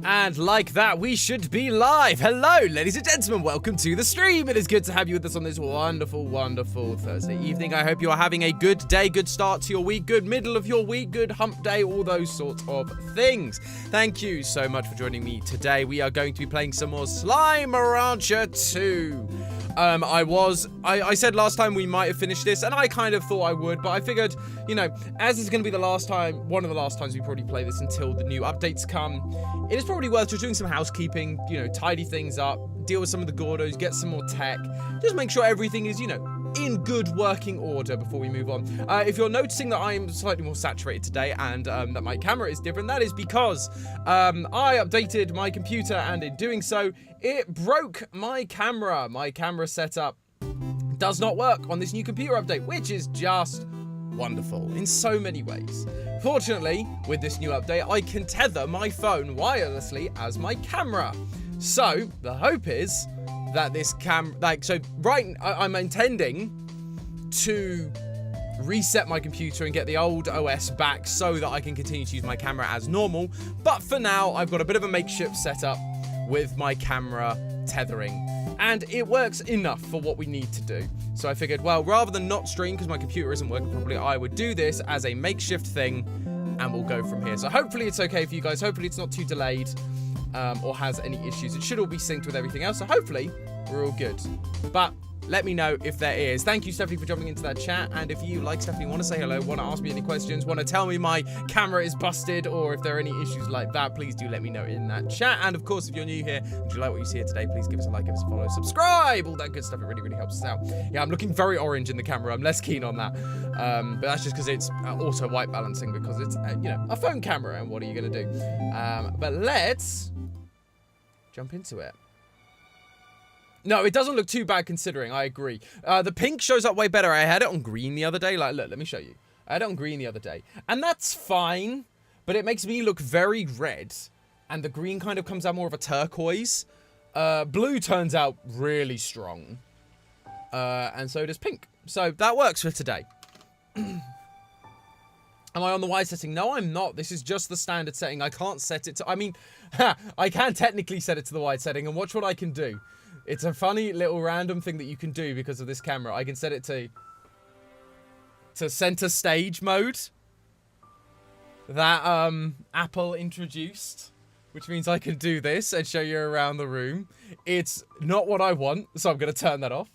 And like that, we should be live. Hello, ladies and gentlemen. Welcome to the stream. It is good to have you with us on this wonderful, wonderful Thursday evening. I hope you are having a good day, good start to your week, good middle of your week, good hump day, all those sorts of things. Thank you so much for joining me today. We are going to be playing some more Slime Rancher 2. I said last time we might have finished this, and I kind of thought I would, but I figured, you know, as it's going to be the last time, one of the last times we probably play this until the new updates come, it is probably worth just doing some housekeeping, you know, tidy things up, deal with some of the Gordos, get some more tech, just make sure everything is, you know, in good working order before we move on. If you're noticing that I'm slightly more saturated today and that my camera is different, that is because I updated my computer, and in doing so, it broke my camera. My camera setup does not work on this new computer update, which is just wonderful in so many ways. Fortunately, with this new update, I can tether my phone wirelessly as my camera. So the hope is that this I'm intending to reset my computer and get the old OS back so that I can continue to use my camera as normal. But for now, I've got a bit of a makeshift setup with my camera tethering, and it works enough for what we need to do. So I figured, well, rather than not stream because my computer isn't working properly, I would do this as a makeshift thing, and we'll go from here. So hopefully it's okay for you guys. Hopefully it's not too delayed or has any issues. It should all be synced with everything else, so hopefully we're all good. But let me know if there is. Thank you, Stephanie, for jumping into that chat. And if you, like Stephanie, want to say hello, want to ask me any questions, want to tell me my camera is busted, or if there are any issues like that, please do let me know in that chat. And of course, if you're new here and you like what you see here today, please give us a like, give us a follow, subscribe, all that good stuff. It really, really helps us out. Yeah, I'm looking very orange in the camera. I'm less keen on that. But that's just because it's auto white balancing, because it's, you know, a phone camera, and what are you going to do? But let's jump into it. No, it doesn't look too bad considering, I agree. The pink shows up way better. I had it on green the other day. Like, look, let me show you. I had it on green the other day. And that's fine, but it makes me look very red. And the green kind of comes out more of a turquoise. Blue turns out really strong. And so does pink. So that works for today. Am I on the wide setting? No, I'm not. This is just the standard setting. I can't set it to... I mean, I can technically set it to the wide setting, and watch what I can do. It's a funny little random thing that you can do because of this camera. I can set it to center stage mode that Apple introduced, which means I can do this and show you around the room. It's not what I want, so I'm going to turn that off.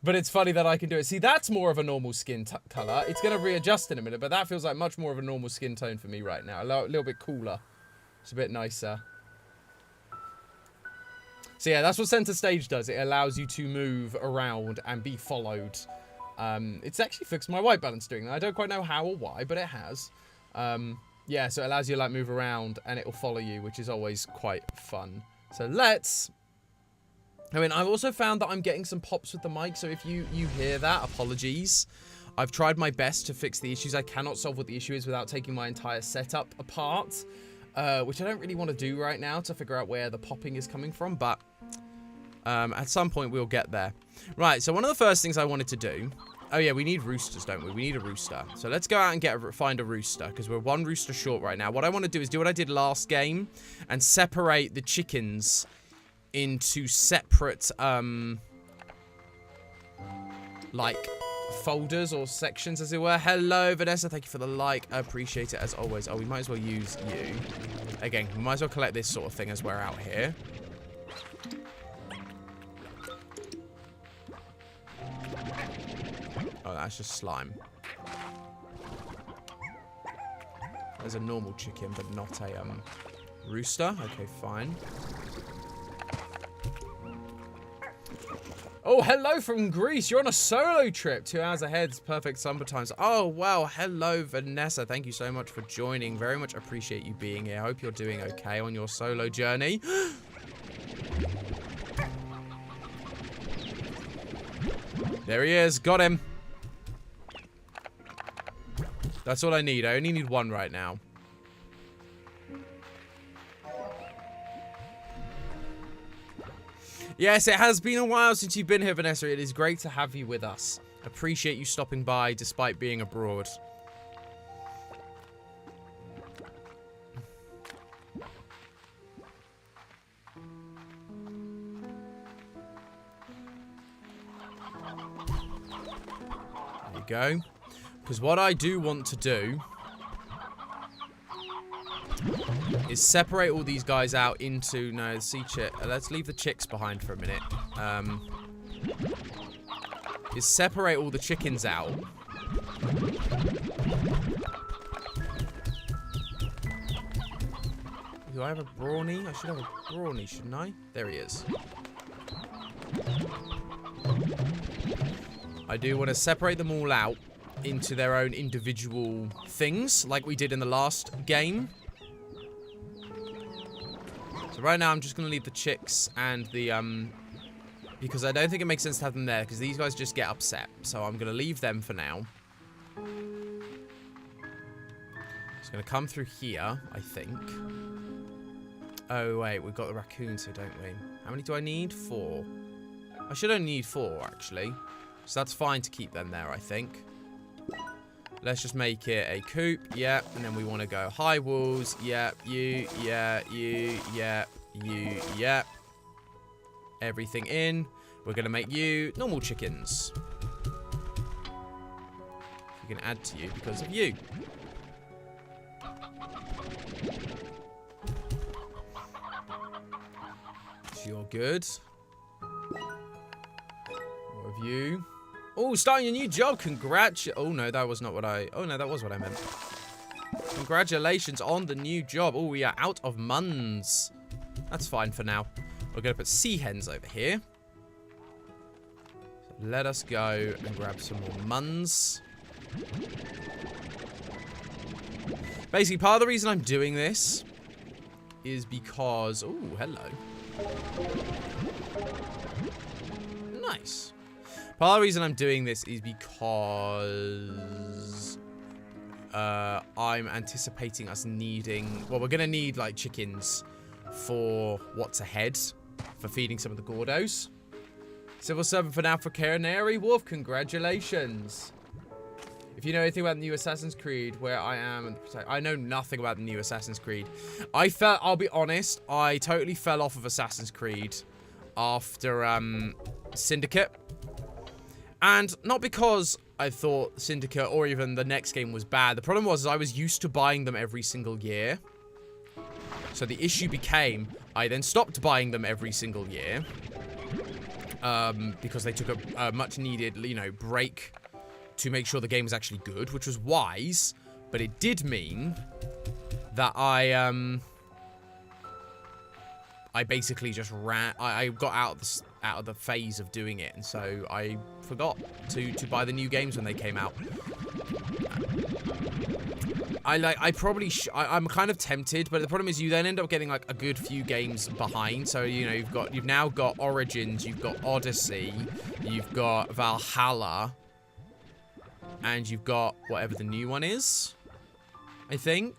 But it's funny that I can do it. See, that's more of a normal skin color. It's going to readjust in a minute, but that feels like much more of a normal skin tone for me right now. A little bit cooler. It's a bit nicer. So yeah, that's what center stage does. It allows you to move around and be followed. It's actually fixed my white balance doing that. I don't quite know how or why, but it has. Yeah, so it allows you to like move around and it will follow you, which is always quite fun. So let's... I mean, I've also found that I'm getting some pops with the mic, so if you hear that, apologies. I've tried my best to fix the issues. I cannot solve what the issue is without taking my entire setup apart. Which I don't really want to do right now to figure out where the popping is coming from, but at some point we'll get there. Right, so one of the first things I wanted to do... Oh yeah, we need roosters, don't we? We need a rooster. So let's go out and find a rooster, because we're one rooster short right now. What I want to do is do what I did last game and separate the chickens into separate, like... folders or sections, as it were. Hello, Vanessa. Thank you for the like. I appreciate it as always. Oh, we might as well use you. Again, we might as well collect this sort of thing as we're out here. Oh, that's just slime. There's a normal chicken, but not a rooster. Okay, fine. Oh, hello from Greece. You're on a solo trip. 2 hours ahead. Perfect summer times. Oh, wow. Hello, Vanessa. Thank you so much for joining. Very much appreciate you being here. I hope you're doing okay on your solo journey. There he is. Got him. That's all I need. I only need one right now. Yes, it has been a while since you've been here, Vanessa. It is great to have you with us. Appreciate you stopping by despite being abroad. go. Because what I do want to do is separate all these guys out into... No, let's leave the chicks behind for a minute. Is separate all the chickens out. Do I have a brawny? I should have a brawny, shouldn't I? There he is. I do want to separate them all out into their own individual things, like we did in the last game. So right now I'm just going to leave the chicks and the, because I don't think it makes sense to have them there, because these guys just get upset. So I'm going to leave them for now. It's going to come through here, I think. Oh, wait, we've got the raccoons here, don't we? How many do I need? 4. I should only need 4, actually. So that's fine to keep them there, I think. Let's just make it a coop. Yep. And then we want to go high walls. Yep. You. Yeah. You. Yeah. You. Yep. Everything in. We're going to make you normal chickens. We can add to you because of you. So you're good. More of you. Oh, starting a new job. Oh, no, that was not what I... Oh, no, that was what I meant. Congratulations on the new job. Oh, we are out of muns. That's fine for now. We're going to put sea hens over here. So let us go and grab some more muns. Basically, part of the reason I'm doing this is because... Oh, hello. Nice. Part of the reason I'm doing this is because I'm anticipating us needing... Well, we're going to need, like, chickens for what's ahead for feeding some of the Gordos. Civil servant for now for Canary Wolf. Congratulations. If you know anything about the new Assassin's Creed, where I am... I know nothing about the new Assassin's Creed. I'll be honest, I totally fell off of Assassin's Creed after Syndicate. And not because I thought Syndicate or even the next game was bad. The problem was I was used to buying them every single year. So the issue became I then stopped buying them every single year. Because they took a much needed, you know, break to make sure the game was actually good, which was wise. But it did mean that I basically just ran... I got out of the phase of doing it, and so I forgot to buy the new games when they came out. I'm kind of tempted, but the problem is you then end up getting like a good few games behind. So, you know, you've now got Origins, you've got Odyssey, you've got Valhalla, and you've got whatever the new one is, I think.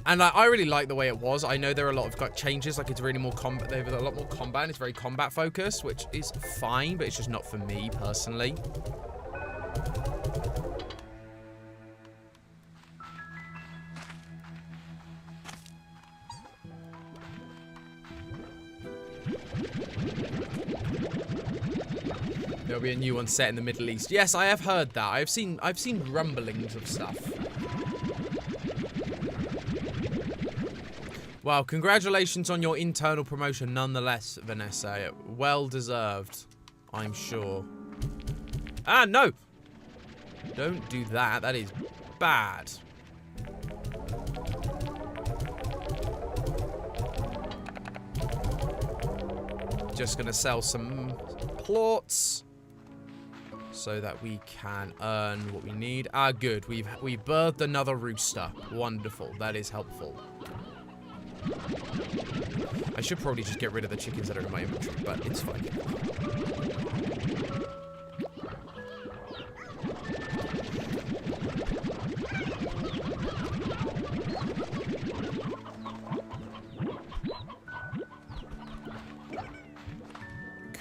And I really like the way it was. I know there are a lot of changes. Like, it's really more combat. They've a lot more combat. It's very combat focused, which is fine, but it's just not for me personally. There'll be a new one set in the Middle East. Yes, I have heard that. I've seen rumblings of stuff. Well, congratulations on your internal promotion nonetheless, Vanessa. Well deserved, I'm sure. Ah, no! Don't do that. That is bad. Just gonna sell some plots so that we can earn what we need. Ah, good. We've birthed another rooster. Wonderful. That is helpful. I should probably just get rid of the chickens that are in my inventory, but it's fine.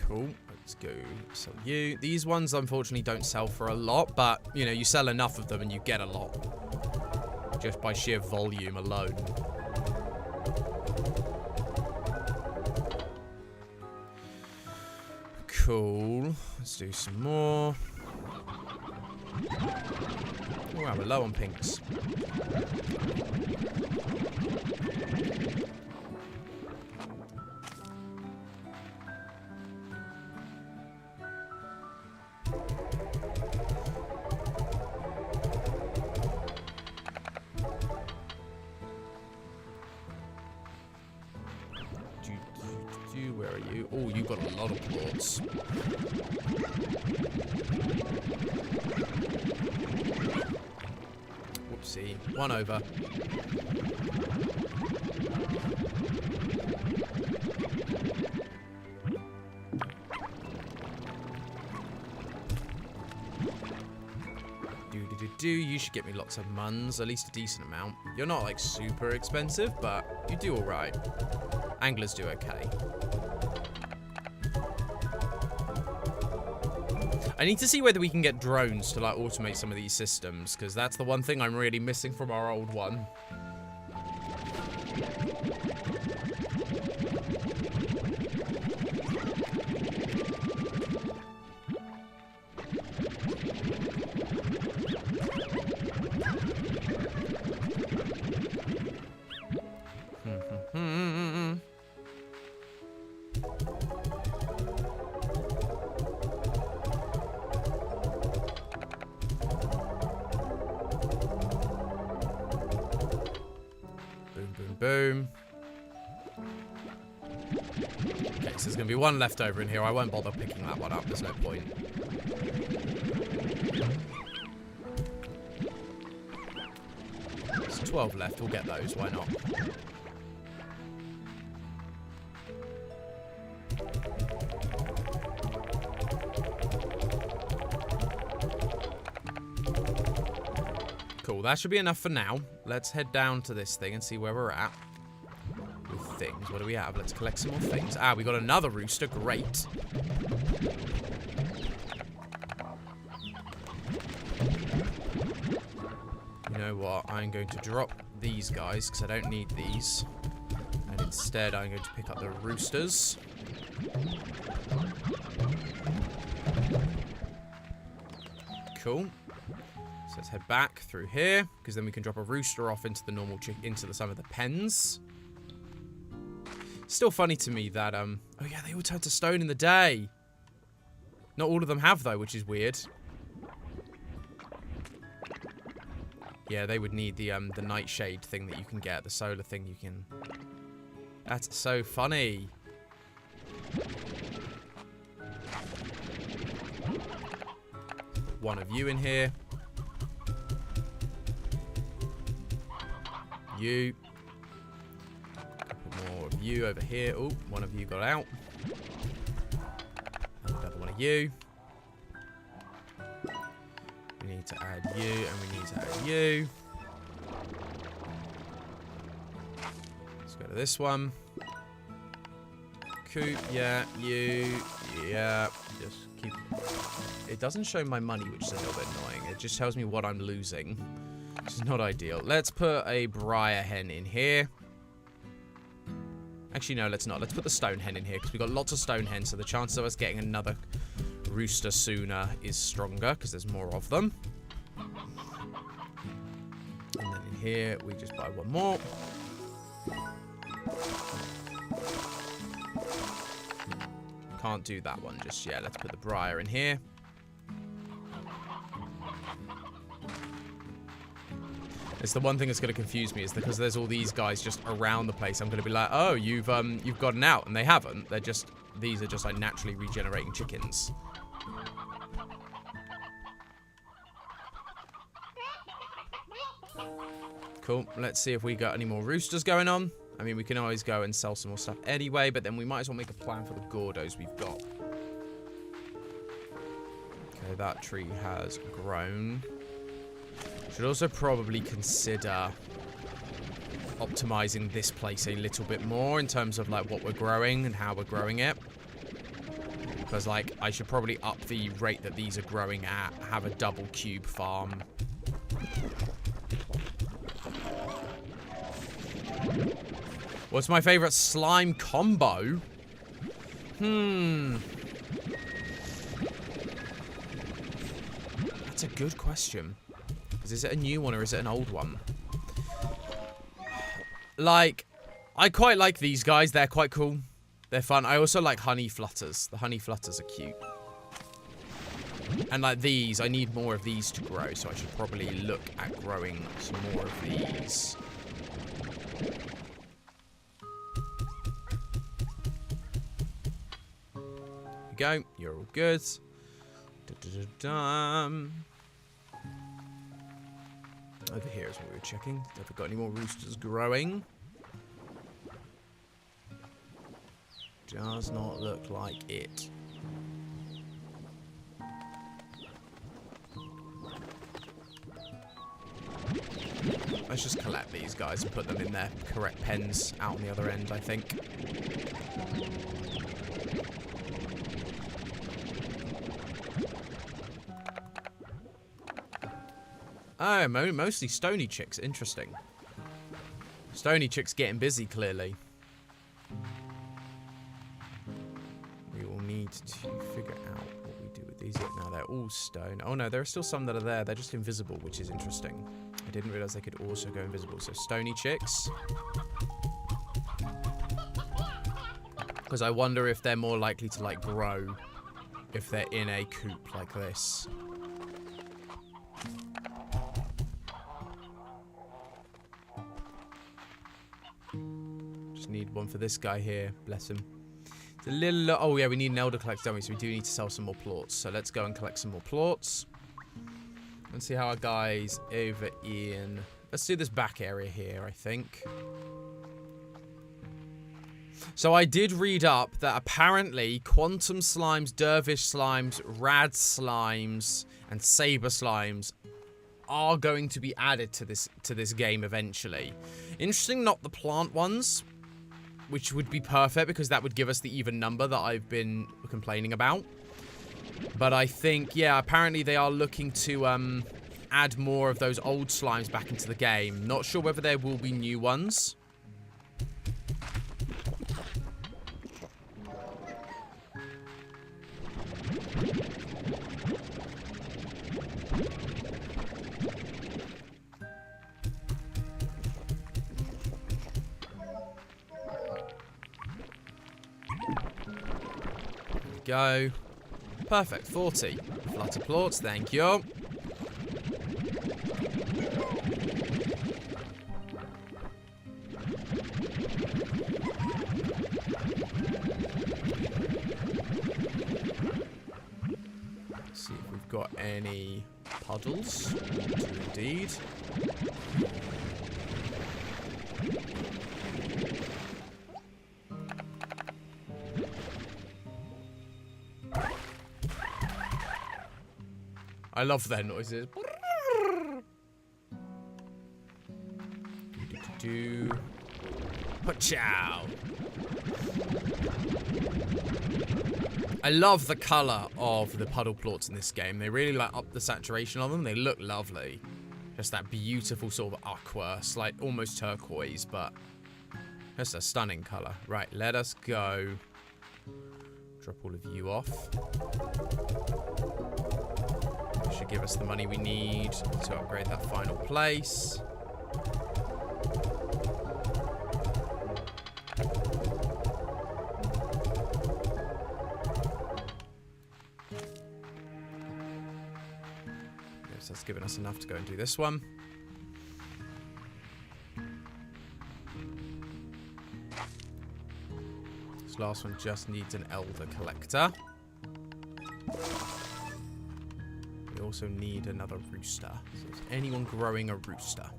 Cool. Let's go sell you. These ones, unfortunately, don't sell for a lot, but, you know, you sell enough of them and you get a lot. Just by sheer volume alone. Cool. Let's do some more. Oh, wow, we're low on pinks. Where are you? Oh, you've got a lot of plorts. Whoopsie. One over. You should get me lots of muns, at least a decent amount. You're not like super expensive, but you do alright. Anglers do okay. I need to see whether we can get drones to like automate some of these systems, because that's the one thing I'm really missing from our old one. Boom. Okay, so there's going to be one left over in here. I won't bother picking that one up. There's no point. There's 12 left. We'll get those. Why not? Cool, that should be enough for now. Let's head down to this thing and see where we're at. With things, what do we have? Let's collect some more things. Ah, we got another rooster, great. You know what, I'm going to drop these guys, because I don't need these. And instead, I'm going to pick up the roosters. Cool. Let's head back through here, because then we can drop a rooster off into the normal some of the pens. Still funny to me that oh yeah, they all turn to stone in the day. Not all of them have though, which is weird. Yeah, they would need the nightshade thing that you can get, the solar thing you can. That's so funny. One of you in here. You. A couple more of you over here. Oh, one of you got out. And another one of you. We need to add you, and we need to add you. Let's go to this one. Coop, yeah, you, yeah. Just keep. It doesn't show my money, which is a little bit annoying. It just tells me what I'm losing. Which is not ideal. Let's put a briar hen in here. Actually, no, let's not. Let's put the stone hen in here, because we've got lots of stone hens, so the chances of us getting another rooster sooner is stronger, because there's more of them. And then in here, we just buy one more. Can't do that one just yet. Let's put the briar in here. It's the one thing that's going to confuse me is because there's all these guys just around the place. I'm going to be like, oh, you've gotten out, and they haven't. They're just, these are just like naturally regenerating chickens. Cool. Let's see if we got any more roosters going on. I mean, we can always go and sell some more stuff anyway, but then we might as well make a plan for the Gordos we've got. Okay, that tree has grown. Should also probably consider optimizing this place a little bit more in terms of like what we're growing and how we're growing it. Because like I should probably up the rate that these are growing at, have a double cube farm. What's my favorite slime combo? That's a good question. Is it a new one or is it an old one? Like, I quite like these guys. They're quite cool. They're fun. I also like honey flutters. The honey flutters are cute. And like these, I need more of these to grow, so I should probably look at growing some more of these. There we go. You're all good. Over here is what we were checking. Have we got any more roosters growing? Does not look like it. Let's just collect these guys and put them in their correct pens out on the other end, I think. Oh, mostly stony chicks. Interesting. Stony chicks getting busy, clearly. We will need to figure out what we do with these. Now they're all stone. Oh no, there are still some that are there. They're just invisible, which is interesting. I didn't realize they could also go invisible. So stony chicks. Because I wonder if they're more likely to like grow if they're in a coop like this. Just need one for this guy here. Bless him. It's a little... Oh yeah, we need an elder collector, don't we? So we do need to sell some more plots. So let's go and collect some more plots. And see how our guys over in... Let's do this back area here, I think. So I did read up that apparently quantum slimes, dervish slimes, rad slimes, and saber slimes are going to be added to this game eventually. Interesting, not the plant ones, which would be perfect because that would give us the even number that I've been complaining about. But I think, yeah, apparently they are looking to add more of those old slimes back into the game. Not sure whether there will be new ones. Go. Perfect. 40. Flutter plots. Thank you. Let's see if we've got any puddles. Indeed. I love their noises. Pachow. I love the color of the puddle plots in this game. They really like up the saturation on them. They look lovely. Just that beautiful sort of aqua, like almost turquoise, but just a stunning color. Right, let us go. Drop all of you off. Should give us the money we need to upgrade that final place. Yes, that's given us enough to go and do this one. This last one just needs an elder collector. We also need another rooster. So is anyone growing a rooster?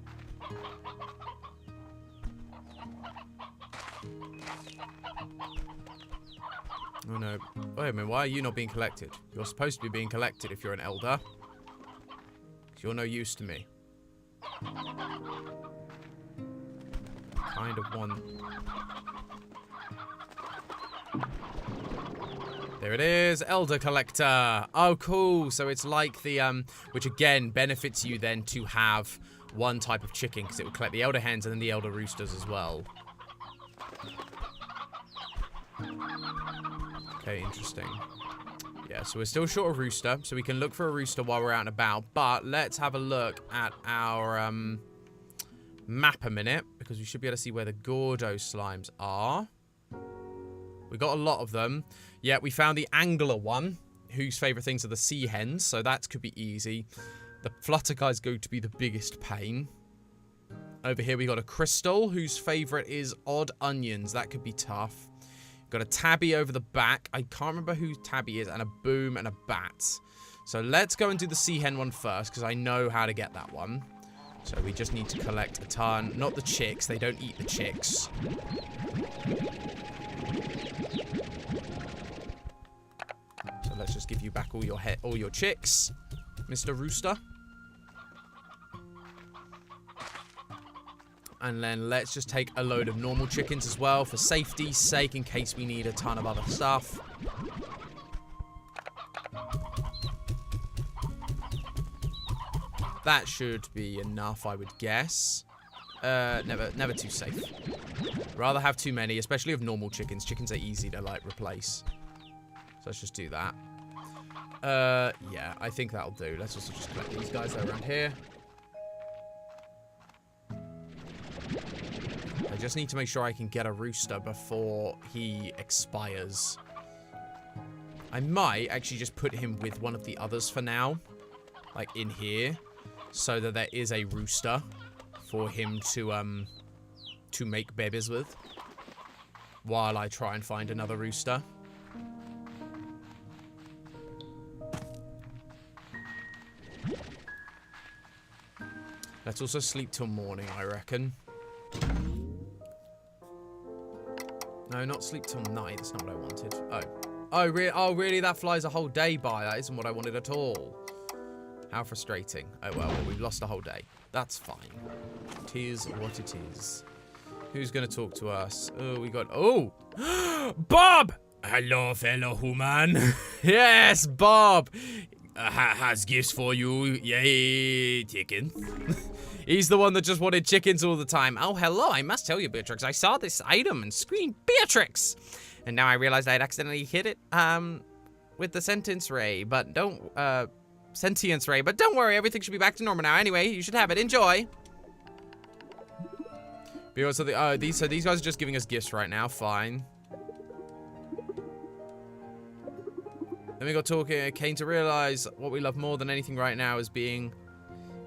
Oh no. Wait a minute, why are you not being collected? You're supposed to be being collected if you're an elder. 'Cause you're no use to me. Kind of want... There it is, Elder Collector. Oh, cool. So it's like the, which again benefits you then to have one type of chicken because it will collect the Elder Hens and then the Elder Roosters as well. Okay, interesting. Yeah, so we're still short of rooster, so we can look for a rooster while we're out and about. But let's have a look at our map a minute, because we should be able to see where the Gordo slimes are. We got a lot of them. Yeah, we found the angler one, whose favourite things are the sea hens, so that could be easy. The flutter guy's going to be the biggest pain. Over here we got a crystal, whose favourite is odd onions. That could be tough. Got a tabby over the back. I can't remember who tabby is, and a boom and a bat. So let's go and do the sea hen one first, because I know how to get that one. So we just need to collect a ton. Not the chicks. They don't eat the chicks. So let's just give you back all your chicks, Mr. Rooster. And then let's just take a load of normal chickens as well for safety's sake, in case we need a ton of other stuff. That should be enough, I would guess. Never too safe. Rather have too many, especially of normal chickens. Chickens are easy to, like, replace. So let's just do that. Yeah, I think that'll do. Let's also just collect these guys that are around here. I just need to make sure I can get a rooster before he expires. I might actually just put him with one of the others for now. Like, in here. So that there is a rooster for him to make babies with. While I try and find another rooster. Let's also sleep till morning, I reckon. No, not sleep till night. That's not what I wanted. Oh, really? That flies a whole day by. That isn't what I wanted at all. How frustrating. Oh, well, we've lost a whole day. That's fine. It is what it is. Who's going to talk to us? Oh, we got... Oh! Bob! Hello, fellow human. Yes, Bob. Has gifts for you. Yay, chicken. He's the one that just wanted chickens all the time. Oh, hello. I must tell you, Beatrix, I saw this item and screamed, Beatrix! And now I realized I'd accidentally hit it, with the sentience ray. But don't worry. Everything should be back to normal now. Anyway, you should have it. Enjoy. So these guys are just giving us gifts right now. Fine. Then we got talking. I came to realize what we love more than anything right now is being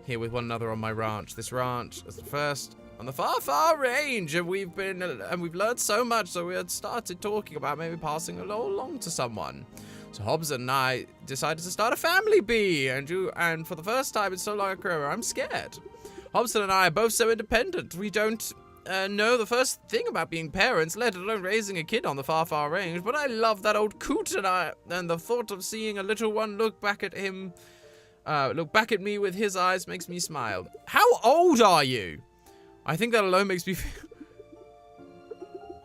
here with one another on my ranch. This ranch is the first on the far, far range, and we've learned so much. So we had started talking about maybe passing it all along to someone. So Hobbs and I decided to start a family bee, and for the first time in so long a career, I'm scared. Hobson and I are both so independent. We don't know the first thing about being parents, let alone raising a kid on the far, far range. But I love that old coot, and the thought of seeing a little one look back at me with his eyes makes me smile. How old are you? I think that alone makes me feel...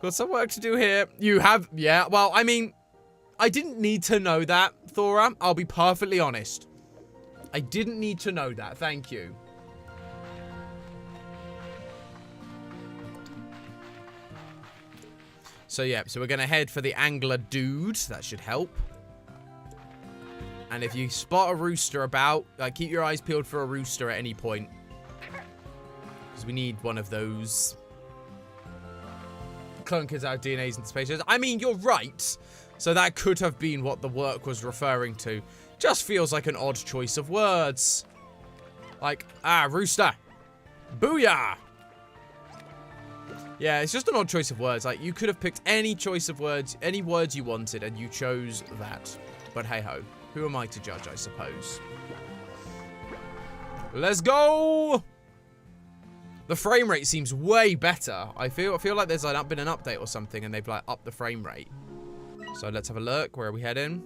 Got some work to do here. You have... Yeah, well, I mean... I didn't need to know that, Thora. I'll be perfectly honest. I didn't need to know that. Thank you. So, yeah. So, we're going to head for the angler dude. That should help. And if you spot a rooster about, keep your eyes peeled for a rooster at any point. Because we need one of those. Clunkers out DNAs into spaces. I mean, you're right. So that could have been what the work was referring to. Just feels like an odd choice of words. Like, rooster. Booyah. Yeah, it's just an odd choice of words. Like, you could have picked any choice of words, any words you wanted, and you chose that. But hey-ho. Who am I to judge, I suppose? Let's go! The frame rate seems way better. I feel like there's been an update or something, and they've, like, upped the frame rate. So let's have a look. Where are we heading?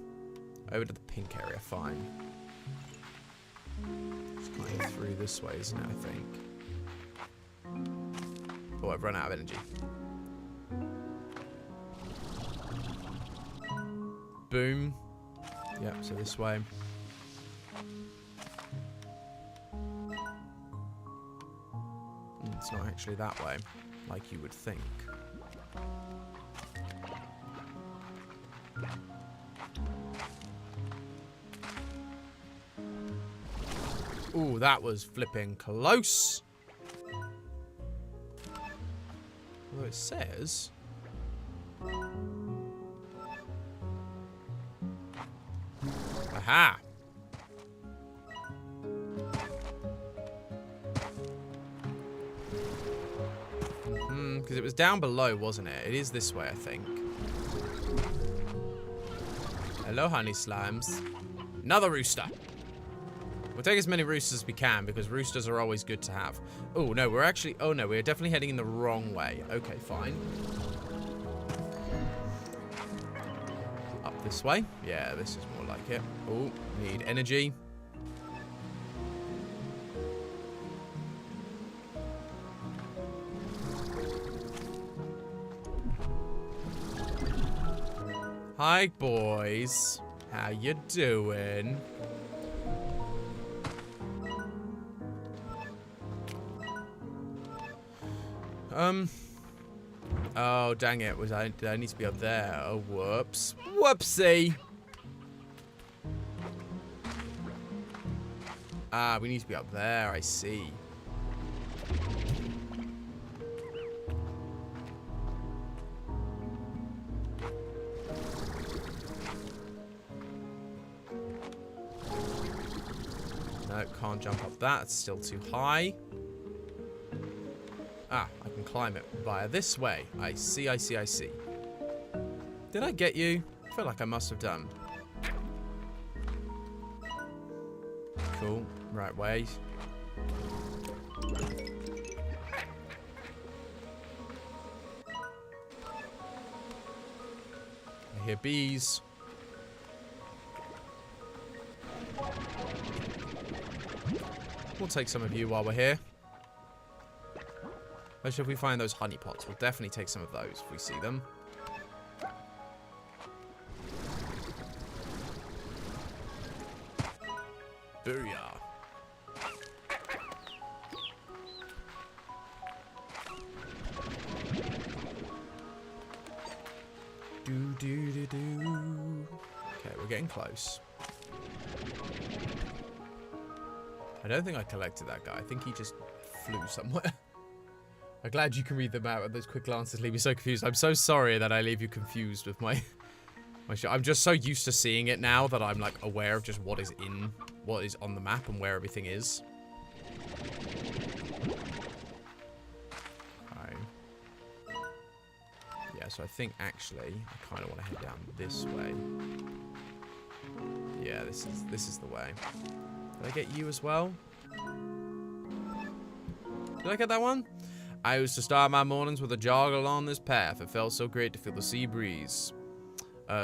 Over to the pink area. Fine. It's kind of through this way, isn't it? I think. Oh, I've run out of energy. Boom. Yep, so this way. It's not actually that way, like you would think. Ooh, that was flipping close. Although it says... Aha! Because it was down below, wasn't it? It is this way, I think. Hello, honey slimes. Another rooster. We'll take as many roosters as we can, because roosters are always good to have. Oh, no, we're actually... Oh, no, we're definitely heading in the wrong way. Okay, fine. Up this way. Yeah, this is more like it. Oh, need energy. Hi, boys. How you doing? Oh, dang it. Did I need to be up there? Oh, whoops. Whoopsie. Ah, we need to be up there. I see. No, can't jump up that. It's still too high. Ah, I can climb it via this way. I see, I see, I see. Did I get you? I feel like I must have done. Cool. Right way. I hear bees. We'll take some of you while we're here. Especially if we find those honey pots. We'll definitely take some of those if we see them. Booyah. Do. Okay, we're getting close. I don't think I collected that guy. I think he just flew somewhere. I'm glad you can read them out, and those quick glances leave me so confused. I'm so sorry that I leave you confused with my show. I'm just so used to seeing it now that I'm like aware of just what is on the map and where everything is. Okay. Yeah, so I think actually I kind of want to head down this way. Yeah, this is the way. Did I get you as well? Did I get that one? I used to start my mornings with a jog along this path. It felt so great to feel the sea breeze.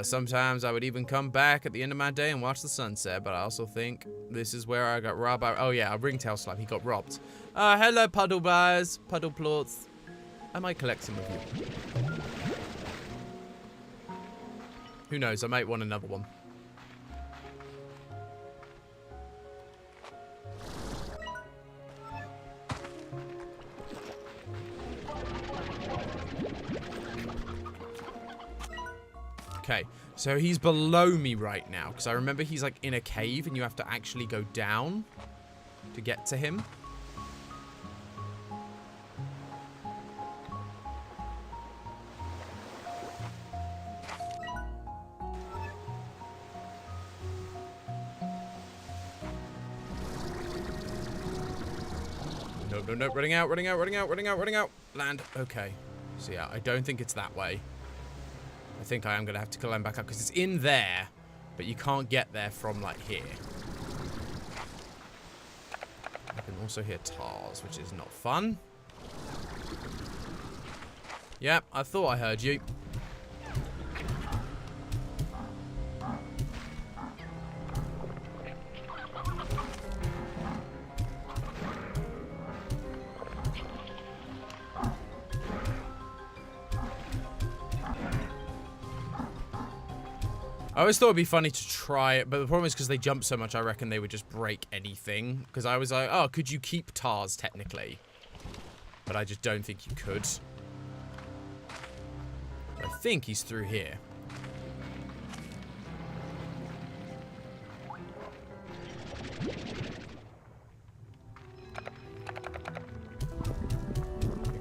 Sometimes I would even come back at the end of my day and watch the sunset, but I also think this is where I got robbed by... Oh yeah, a ringtail slime. He got robbed. Hello, puddle bars, puddle plots. I might collect some of you. Who knows? I might want another one. Okay, so he's below me right now, because I remember he's like in a cave and you have to actually go down to get to him. No, running out. Land. Okay. So yeah, I don't think it's that way. I think I am going to have to climb back up because it's in there, but you can't get there from, like, here. I can also hear tars, which is not fun. Yep, I thought I heard you. I always thought it'd be funny to try it, but the problem is because they jump so much, I reckon they would just break anything. Because I was like, oh, could you keep tars technically? But I just don't think you could. I think he's through here.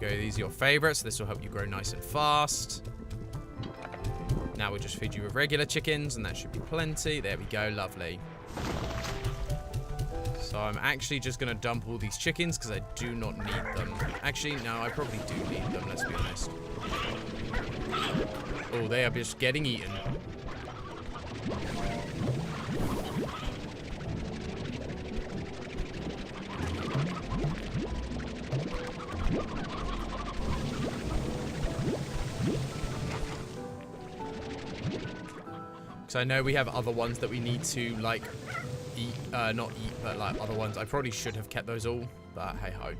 go. These are your favorites. This will help you grow nice and fast. Now we'll just feed you with regular chickens, and that should be plenty. There we go. Lovely. So I'm actually just going to dump all these chickens because I do not need them. Actually, no, I probably do need them, let's be honest. Oh, they are just getting eaten. Because I know we have other ones that we need to, like, eat. Not eat, but, like, other ones. I probably should have kept those all, but hey-ho.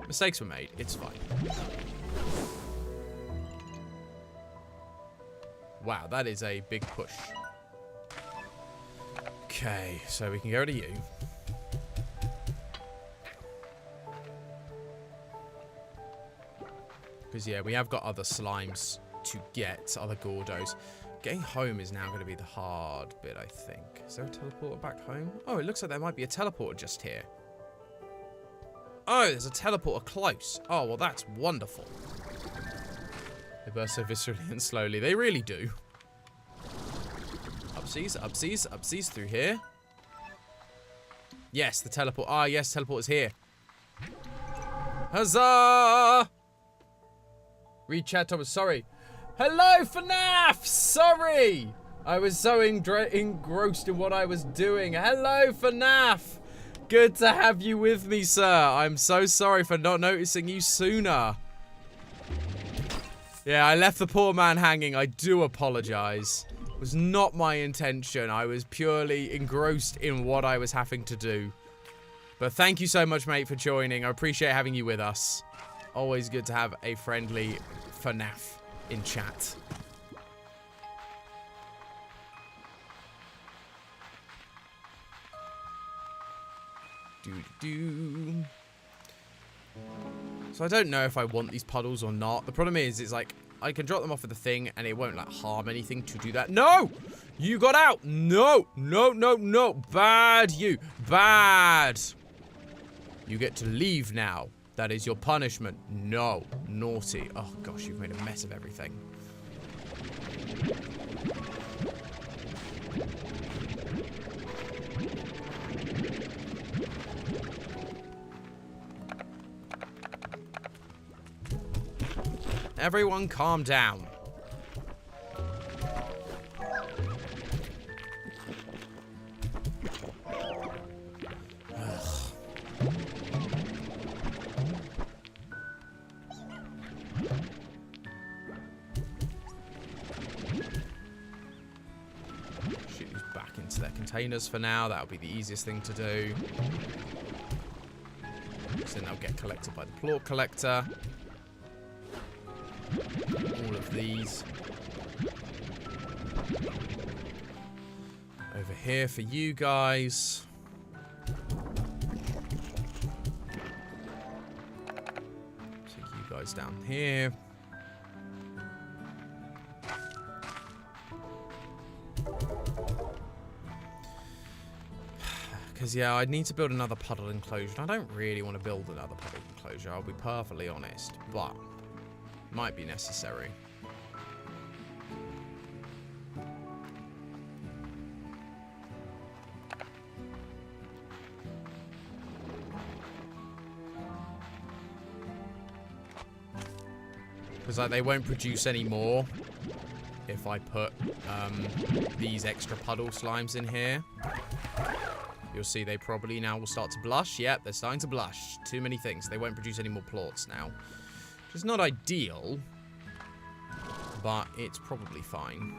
Mistakes were made. It's fine. Wow, that is a big push. Okay, so we can go to you. Because, yeah, we have got other slimes to get, other Gordos. Getting home is now going to be the hard bit, I think. Is there a teleporter back home? Oh, it looks like there might be a teleporter just here. Oh, there's a teleporter close. Oh, well, that's wonderful. They burst so viscerally and slowly. They really do. Upsies, upsies, upsies through here. Yes, the teleport. Ah, yes, teleporter's here. Huzzah! Read chat, Thomas. Sorry. Hello, FNAF! Sorry! I was so engrossed in what I was doing. Hello, FNAF! Good to have you with me, sir. I'm so sorry for not noticing you sooner. Yeah, I left the poor man hanging. I do apologize. It was not my intention. I was purely engrossed in what I was having to do. But thank you so much, mate, for joining. I appreciate having you with us. Always good to have a friendly FNAF in chat. Doo-doo-doo. So I don't know if I want these puddles or not. The problem is, it's like, I can drop them off of the thing and it won't like harm anything to do that. No! You got out! No! No, no, no! Bad you! Bad! You get to leave now. That is your punishment. No. Naughty. Oh gosh, you've made a mess of everything. Everyone calm down. Shoot these back into their containers for now. That'll be the easiest thing to do. So then they'll get collected by the plort collector. All of these. Over here for you guys. Take you guys down here. Because, yeah, I need to build another puddle enclosure. I don't really want to build another puddle enclosure, I'll be perfectly honest. But might be necessary. Because like they won't produce any more if I put these extra puddle slimes in here. You'll see they probably now will start to blush. Yep, they're starting to blush. Too many things. They won't produce any more plorts now. Which is not ideal, but it's probably fine.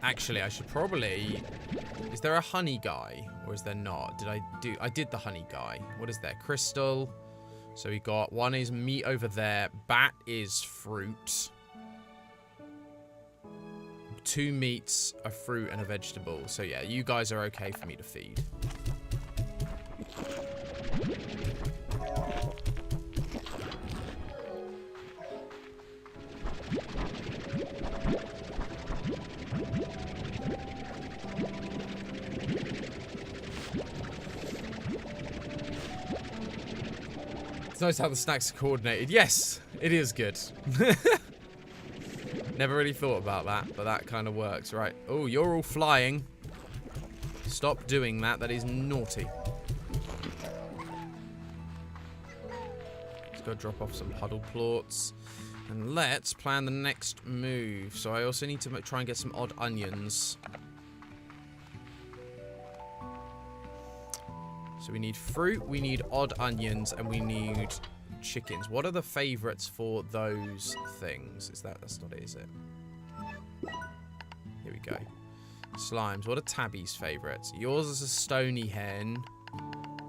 Actually, I should probably... Is there a honey guy, or is there not? I did the honey guy. What is there? Crystal. So we got, one is meat over there. Bat is fruit. 2 meats, a fruit, and a vegetable. So yeah, you guys are okay for me to feed. It's nice how the snacks are coordinated. Yes, it is good. Never really thought about that, but that kind of works. Right. Oh, you're all flying. Stop doing that. That is naughty. Let's go drop off some puddle plorts. And let's plan the next move. So I also need to try and get some odd onions. So we need fruit, we need odd onions, and we need chickens. What are the favorites for those things? That's not it, is it? Here we go. Slimes. What are Tabby's favorites? Yours is a stony hen.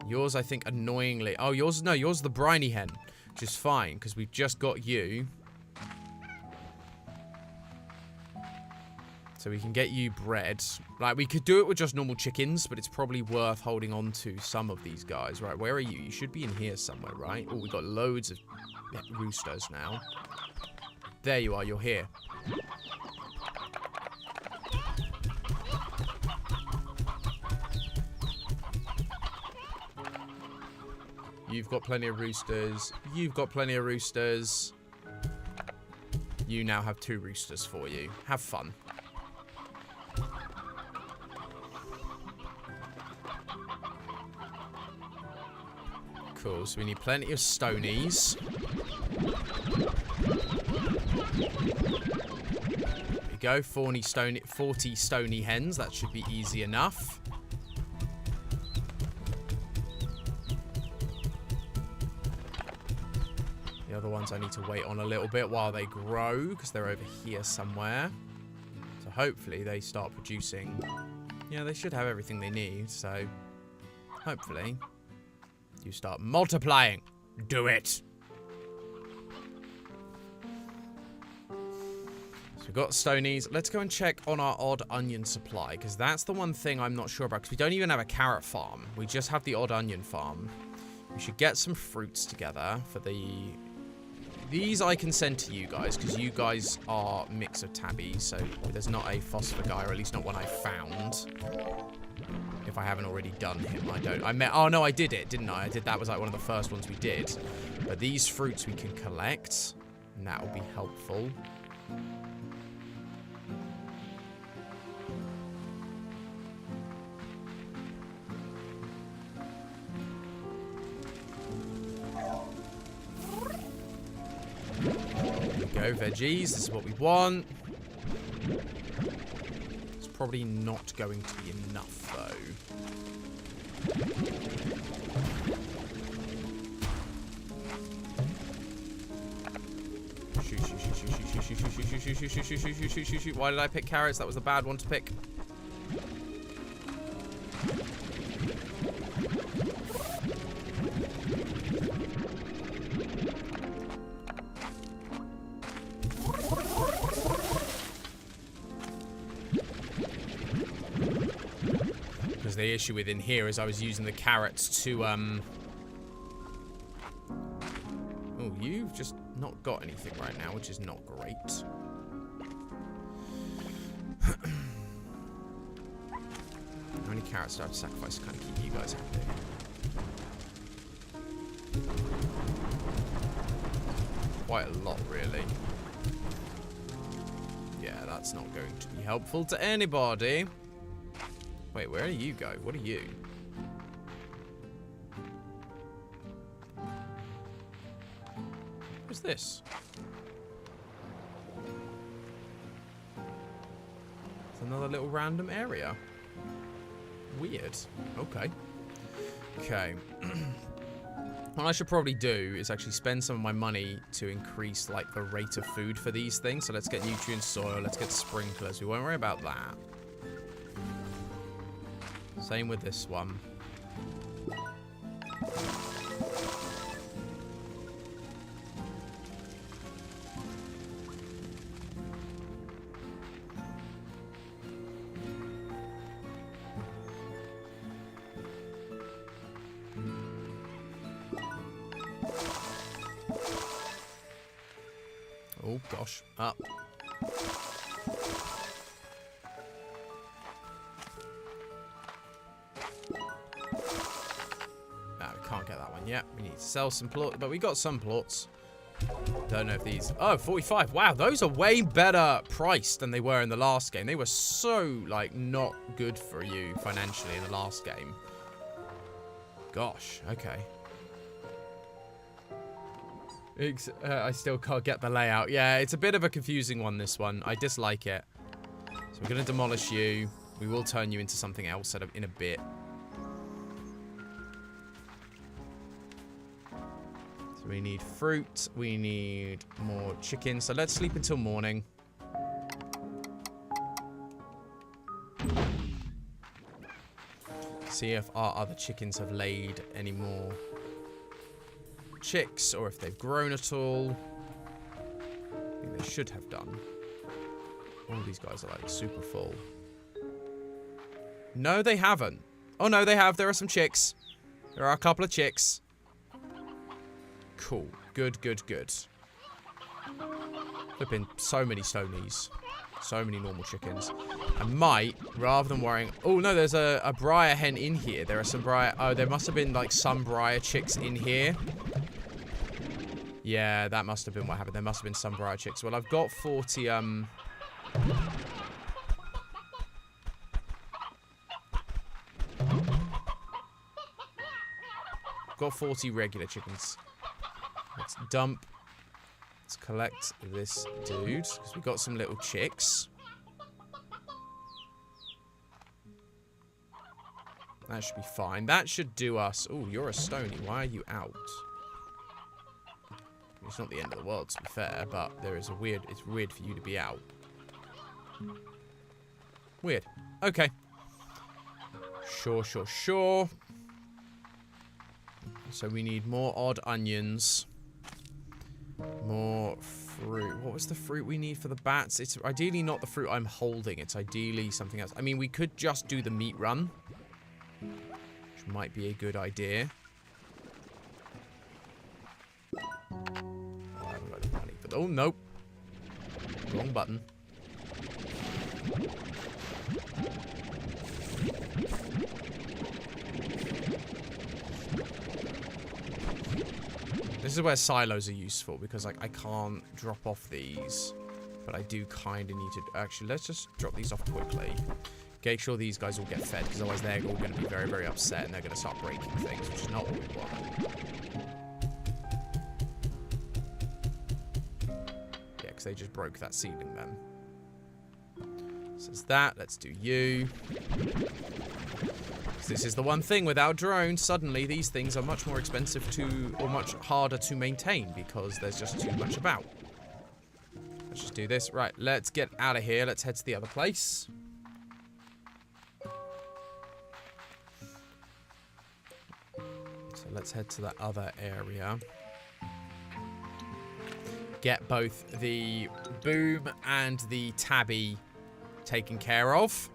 Yours, I think, annoyingly. Oh, yours is the briny hen, which is fine because we've just got you. So we can get you bread. Like, we could do it with just normal chickens, but it's probably worth holding on to some of these guys. Right, where are you? You should be in here somewhere, right? Oh, we've got loads of roosters now. There you are, you're here. You've got plenty of roosters. You've got plenty of roosters. You now have 2 roosters for you. Have fun. Cool, so we need plenty of stonies. There we go, 40 stony hens. That should be easy enough. The other ones I need to wait on a little bit while they grow, because they're over here somewhere. So hopefully they start producing. Yeah, they should have everything they need, so hopefully you start multiplying. Do it. So we've got stonies. Let's go and check on our odd onion supply, because that's the one thing I'm not sure about, because we don't even have a carrot farm. We just have the odd onion farm. We should get some fruits together for the... These I can send to you guys, because you guys are a mix of tabbies, so there's not a phosphor guy, or at least not one I found. If I haven't already done him, oh no, I did it, didn't I? That was like one of the first ones we did. But these fruits we can collect, and that will be helpful. There we go, veggies, this is what we want. It's probably not going to be enough, though. Shoot. Why did I pick carrots? That was the bad one to pick. Because the issue within here is I was using the carrots to, Oh, you've just not got anything right now, which is not great. How many carrots do I have to sacrifice to kind of keep you guys happy? Quite a lot, really. Yeah, that's not going to be helpful to anybody. Wait, where do you go? What are you? What's this? It's another little random area. Weird. Okay. Okay. What I should probably do is actually spend some of my money to increase, like, the rate of food for these things. So let's get nutrient soil. Let's get sprinklers. We won't worry about that. Same with this one. Oh, gosh. Up. Ah, we can't get that one Yeah, we need to sell some plots, but we got some plots. Don't know if these... Oh, 45. Wow, those are way better priced than they were in the last game. They were so, like, not good for you financially in the last game. Gosh, okay. I still can't get the layout. Yeah, it's a bit of a confusing one, this one. I dislike it. So we're going to demolish you. We will turn you into something else in a bit. So we need fruit. We need more chicken. So let's sleep until morning. See if our other chickens have laid any more chicks, or if they've grown at all. I think they should have done. All these guys are like super full. No, they haven't. Oh no, they have. There are some chicks. There are a couple of chicks. Cool. Good, good, good. Flipping so many stonies. So many normal chickens. I might, rather than worrying... Oh, no, there's a briar hen in here. There are some briar... Oh, there must have been, like, some briar chicks in here. Yeah, that must have been what happened. There must have been some briar chicks. Well, I've got 40, got 40 regular chickens. Let's dump. Let's collect this dude, because we got some little chicks. That should be fine. That should do us. Oh, you're a stony. Why are you out? It's not the end of the world, to be fair, but there is a weird... It's weird for you to be out. Weird. Okay. Sure, sure, sure. So we need more odd onions. More fruit. What was the fruit we need for the bats? It's ideally not the fruit I'm holding. It's ideally something else. I mean, we could just do the meat run, which might be a good idea. I haven't got any money for... Oh, nope. Wrong button. This is where silos are useful, because like I can't drop off these, but I do kind of need to... Actually, let's just drop these off quickly. Make sure these guys all get fed, because otherwise they're all going to be very, very upset, and they're going to start breaking things, which is not what we want. Yeah, because they just broke that ceiling then. So there's that. Let's do you. This is the one thing, without drones, suddenly these things are much more expensive to, or much harder to maintain, because there's just too much about. Let's just do this. Right, let's get out of here. Let's head to the other place. So let's head to that other area. Get both the boom and the tabby taken care of.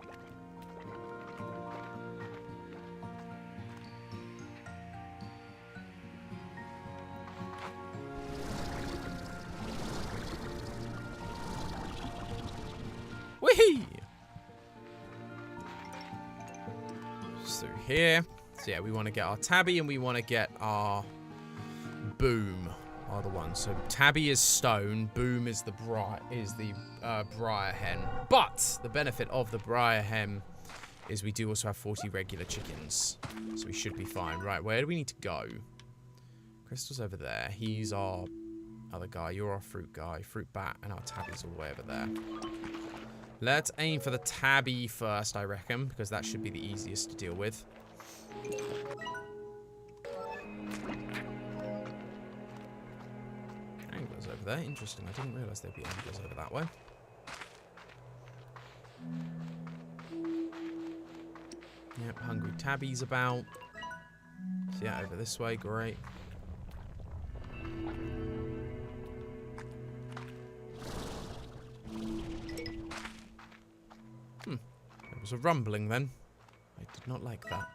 Through here. So yeah, we want to get our tabby and we want to get our boom. Are the ones. So tabby is stone, boom is the briar hen. But the benefit of the briar hen is we do also have 40 regular chickens, so we should be fine. Right, where do we need to go? Crystal's over there. He's our other guy. You're our fruit guy, fruit bat, and our tabby's all the way over there. Let's aim for the tabby first, I reckon, because that should be the easiest to deal with. Anglers over there. Interesting. I didn't realise there'd be anglers over that way. Yep, hungry tabbies about. So yeah, over this way. Great. There was a rumbling then. I did not like that.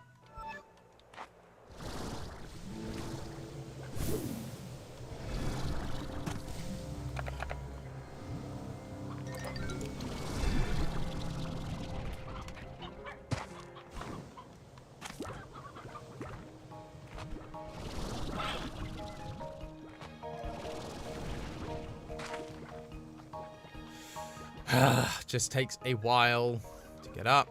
Just takes a while to get up.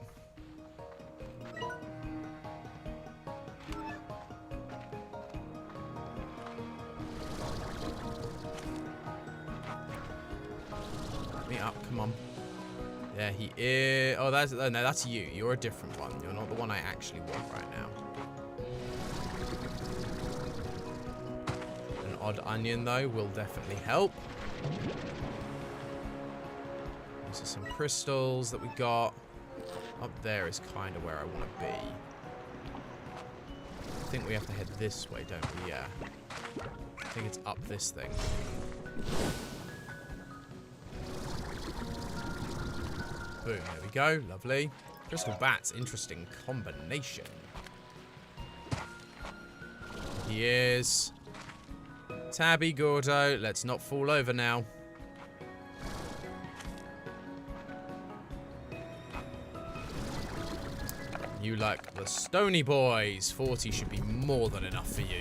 Let me up, come on. There he is. Oh, no, that's you. You're a different one. You're not the one I actually want right now. An odd onion, though, will definitely help. These are some crystals that we got. Up there is kind of where I want to be. I think we have to head this way, don't we? Yeah. I think it's up this thing. Boom, there we go. Lovely. Crystal bats, interesting combination. He is. Tabby Gordo, let's not fall over now. You like the Stony Boys. 40 should be more than enough for you.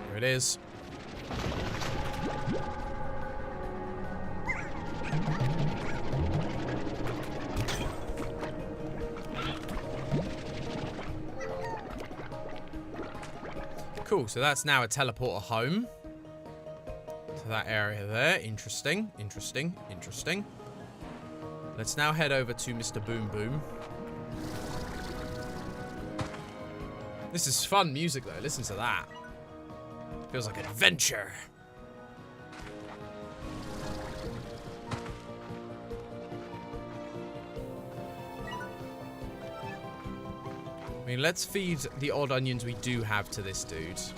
Here it is. Cool, so that's now a teleporter home. To that area there. Interesting, interesting, interesting. Let's now head over to Mr. Boom Boom. This is fun music, though. Listen to that. Feels like adventure. I mean, let's feed the odd onions we do have to this dude. There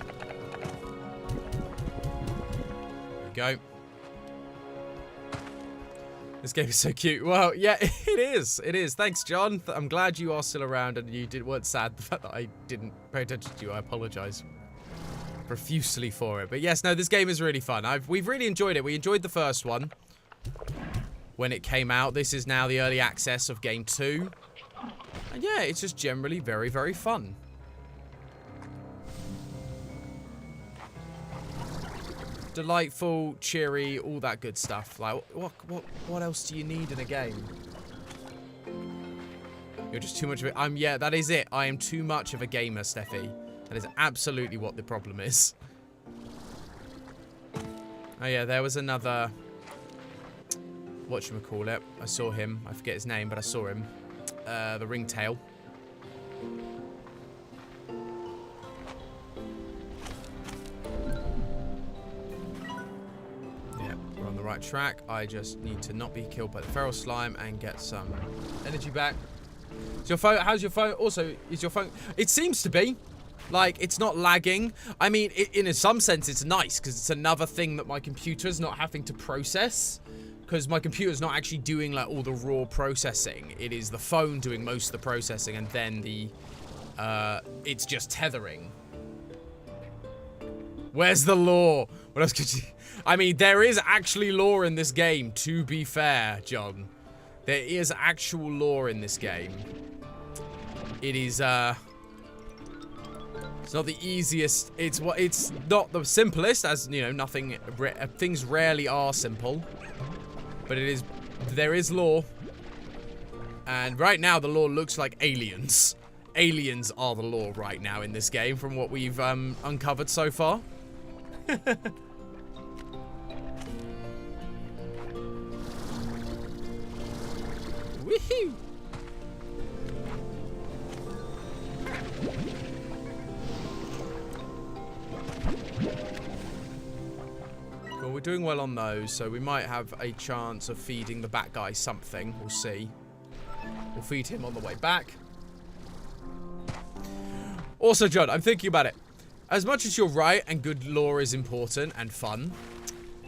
we go. This game is so cute. Well, yeah, it is. It is. Thanks, John. I'm glad you are still around and you weren't sad the fact that I didn't pay attention to you. I apologize profusely for it. But yes, no, this game is really fun. We've really enjoyed it. We enjoyed the first one when it came out. This is now the early access of game 2. And yeah, it's just generally very, very fun. Delightful, cheery, all that good stuff. Like, what else do you need in a game? You're just too much of it. Yeah, that is it. I am too much of a gamer, Steffi. That is absolutely what the problem is. Oh yeah, there was another... whatchamacallit. I saw him. I forget his name, but I saw him. The ringtail. Yeah, we're on the right track. I just need to not be killed by the feral slime and get some energy back. Is your phone? How's your phone? Also, is your phone? It seems to be. Like, it's not lagging. I mean, in some sense, it's nice because it's another thing that my computer's not having to process. Because my computer's not actually doing, like, all the raw processing. It is the phone doing most of the processing, and then it's just tethering. Where's the lore? What else could you... I mean, there is actually lore in this game, to be fair, John. There is actual lore in this game. It is, it's not the easiest. It's not the simplest, as, you know, things rarely are simple. But there is lore. And right now, the lore looks like aliens. Aliens are the lore right now in this game, from what we've uncovered so far. Woohoo! Cool, we're doing well on those, so we might have a chance of feeding the bat guy something. We'll see. We'll feed him on the way back. Also, John, I'm thinking about it. As much as you're right and good lore is important and fun,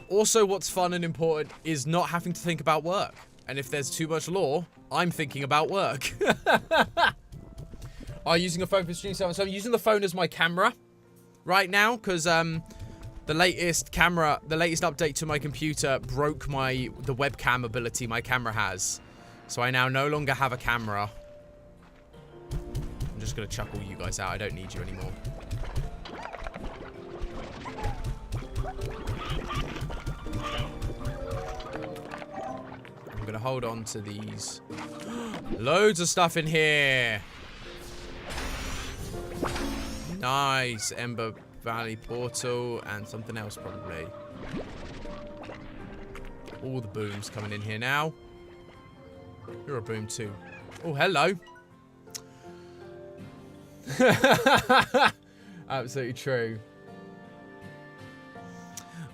also what's fun and important is not having to think about work. And if there's too much lore, I'm thinking about work. Are you using a phone for stream? So I'm using the phone as my camera right now because the latest update to my computer broke the webcam ability my camera has. So I now no longer have a camera. I'm just going to chuck all you guys out. I don't need you anymore. I'm going to hold on to these. Loads of stuff in here. Nice. Ember Valley Portal and something else probably. All the booms coming in here now. You're a boom too. Oh, hello. Absolutely true.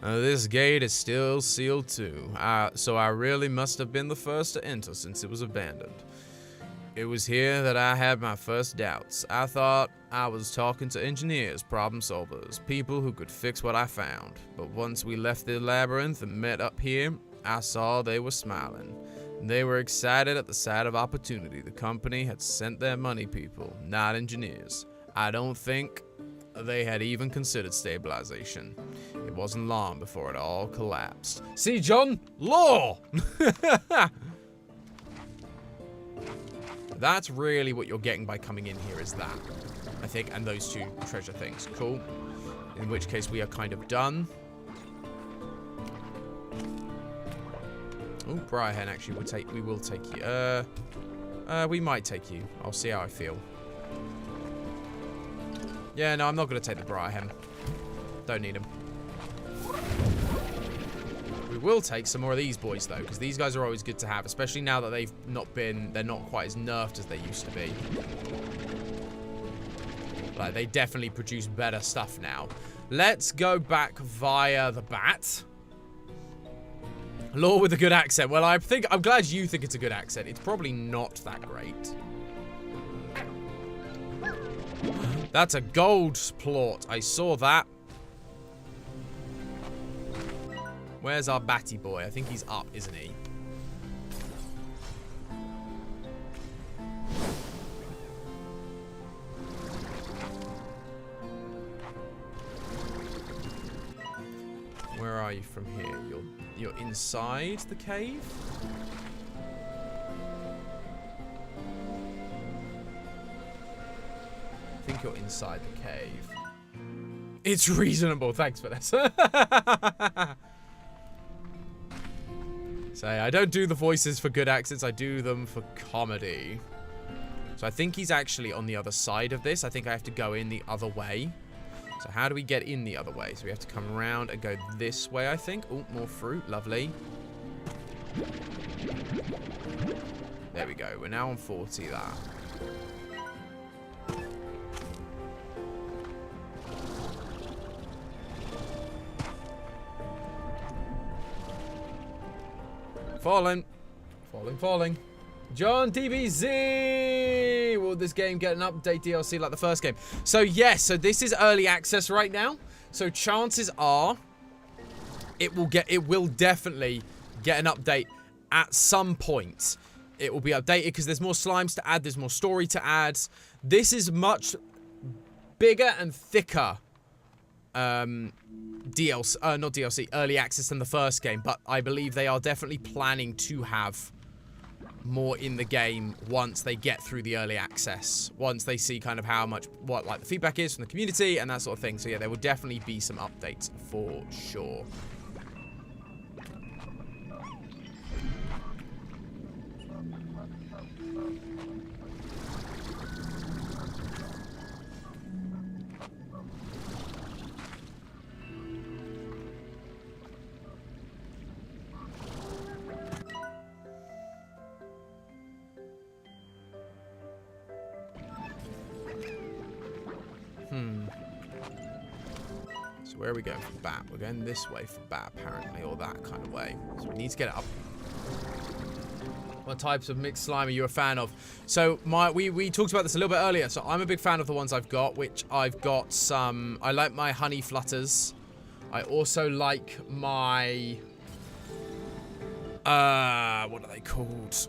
This gate is still sealed too. So I really must have been the first to enter since it was abandoned. It was here that I had my first doubts. I thought I was talking to engineers, problem solvers, people who could fix what I found. But once we left the labyrinth and met up here, I saw they were smiling. They were excited at the sight of opportunity. The company had sent their money people, not engineers. I don't think they had even considered stabilization. It wasn't long before it all collapsed. See, John? Law! That's really what you're getting by coming in here, is that. I think, and those two treasure things. Cool. In which case we are kind of done. Oh, Briarhen, actually, we will take you. We might take you. I'll see how I feel. Yeah, no, I'm not going to take the Briarhen. Don't need him. We will take some more of these boys, though, because these guys are always good to have, especially now that they're not quite as nerfed as they used to be. Like, they definitely produce better stuff now. Let's go back via the bat. Law with a good accent. Well, I'm glad you think it's a good accent. It's probably not that great. That's a gold plot. I saw that. Where's our batty boy? I think he's up, isn't he? Where are you from here? You're inside the cave? I think you're inside the cave. It's reasonable. Thanks for this. Say, I don't do the voices for good accents. I do them for comedy. So I think he's actually on the other side of this. I think I have to go in the other way. So how do we get in the other way? So we have to come around and go this way, I think. Oh, more fruit. Lovely. There we go. We're now on 40 that. Falling. Falling. John TBZ! Will this game get an update DLC like the first game? So yes, so this is early access right now. So chances are it will definitely get an update at some point. It will be updated because there's more slimes to add, there's more story to add. This is much bigger and thicker DLC, not DLC, early access than the first game, but I believe they are definitely planning to have more in the game once they get through the early access, once they see kind of what like the feedback is from the community and that sort of thing. So yeah, there will definitely be some updates for sure. So where are we going for bat? We're going this way for bat, apparently, or that kind of way. So we need to get it up. What types of mixed slime are you a fan of? So we talked about this a little bit earlier. So I'm a big fan of the ones I've got, which I've got some. I like my honey flutters. I also like my what are they called?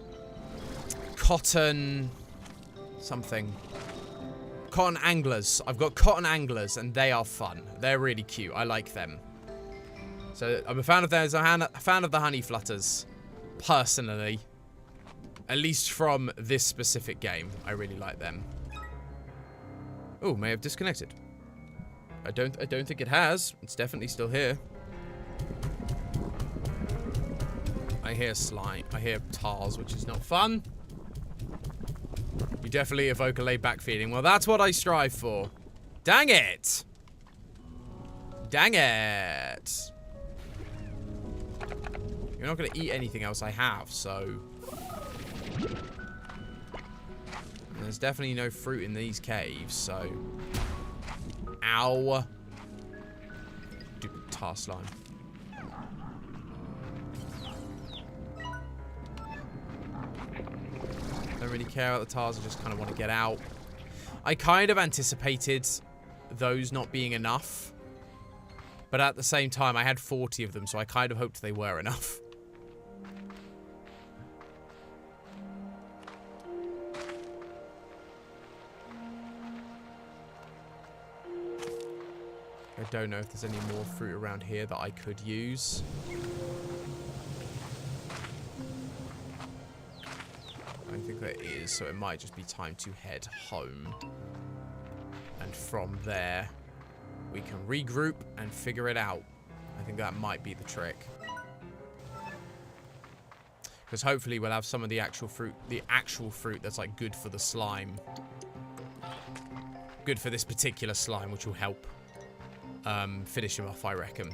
Cotton something. Cotton anglers. I've got cotton anglers, and they are fun. They're really cute. I like them. So I'm a fan of those. I'm a fan of the honey flutters, personally. At least from this specific game, I really like them. Oh, may have disconnected. I don't think it has. It's definitely still here. I hear slime. I hear tars, which is not fun. You definitely evoke a laid-back feeling. Well, that's what I strive for. Dang it! Dang it! You're not going to eat anything else I have, so... And there's definitely no fruit in these caves, so... Ow. Stupid tar slime. Don't really care about the tars, I just kind of want to get out. I kind of anticipated those not being enough. But at the same time, I had 40 of them, so I kind of hoped they were enough. I don't know if there's any more fruit around here that I could use. I don't think there is, so it might just be time to head home. And from there, we can regroup and figure it out. I think that might be the trick. Because hopefully we'll have some of the actual fruit that's like good for the slime. Good for this particular slime, which will help finish him off, I reckon.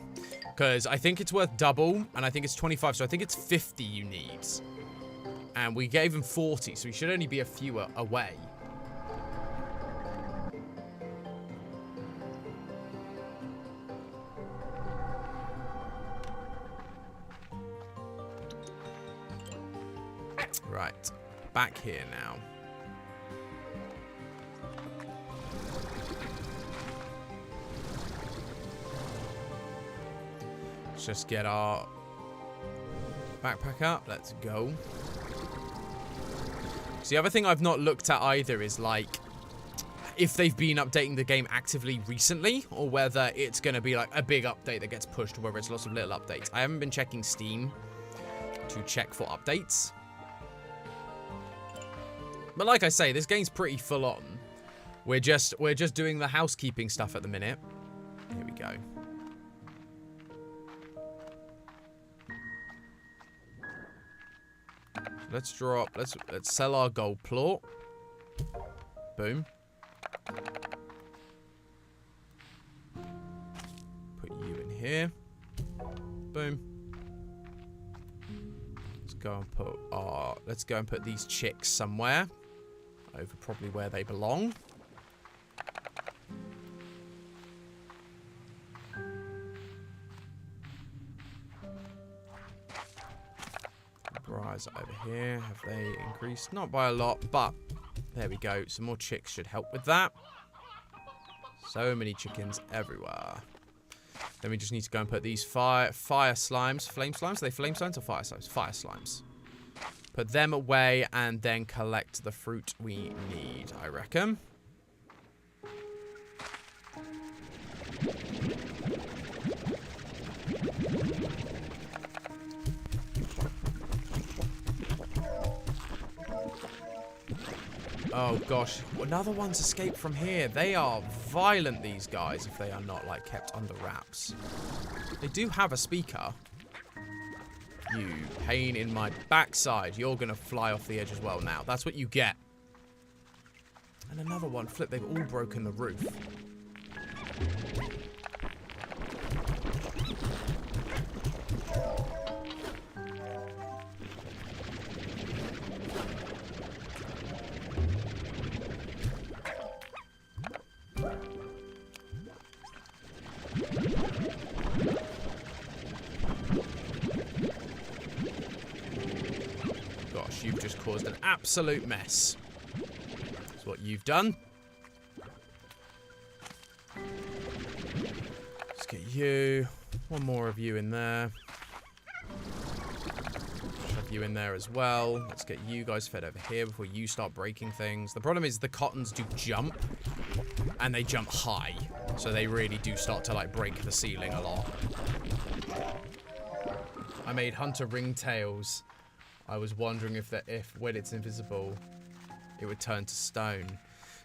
Because I think it's worth double, and I think it's 25, so I think it's 50 you need. And we gave him 40, so we should only be a few away. Right, back here now. Let's just get our backpack up. Let's go. So the other thing I've not looked at either is like if they've been updating the game actively recently or whether it's going to be like a big update that gets pushed or whether it's lots of little updates. I haven't been checking Steam to check for updates. But like I say, this game's pretty full on. We're just doing the housekeeping stuff at the minute. Here we go. Let's drop. Let's sell our gold plort. Boom. Put you in here. Boom. Let's go and put these chicks somewhere. Over probably where they belong. Briars over here. Have they increased? Not by a lot, but there we go. Some more chicks should help with that. So many chickens everywhere. Then we just need to go and put these fire slimes. Flame slimes? Are they flame slimes or fire slimes? Fire slimes. Put them away and then collect the fruit we need, I reckon. Oh gosh, another one's escaped from here. They are violent, these guys, if they are not like kept under wraps. They do have a speaker. You pain in my backside. You're gonna fly off the edge as well now. That's what you get. And another one. Flip, they've all broken the roof. You've just caused an absolute mess. That's what you've done. Let's get you. One more of you in there. Shove you in there as well. Let's get you guys fed over here before you start breaking things. The problem is the cottons do jump. And they jump high. So they really do start to like break the ceiling a lot. I made hunter ringtails. I was wondering if when it's invisible, it would turn to stone.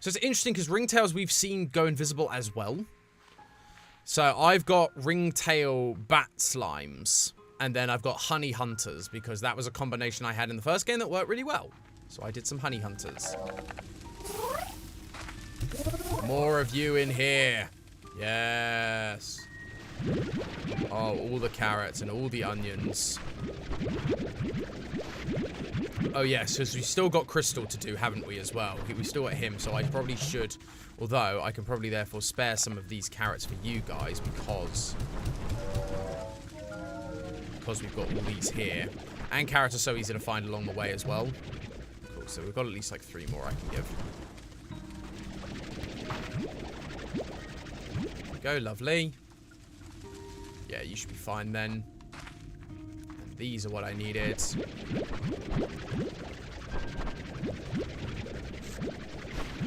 So it's interesting because ringtails we've seen go invisible as well. So I've got ringtail bat slimes. And then I've got honey hunters, because that was a combination I had in the first game that worked really well. So I did some honey hunters. More of you in here. Yes. Oh, all the carrots and all the onions. Oh, yes, because we've still got Crystal to do, haven't we, as well? We still got him, so I probably should... Although, I can probably therefore spare some of these carrots for you guys, because we've got all these here. And carrots are so easy to find along the way as well. Cool, so we've got at least, like, 3 more I can give. There we go, lovely. Yeah, you should be fine then. And these are what I needed.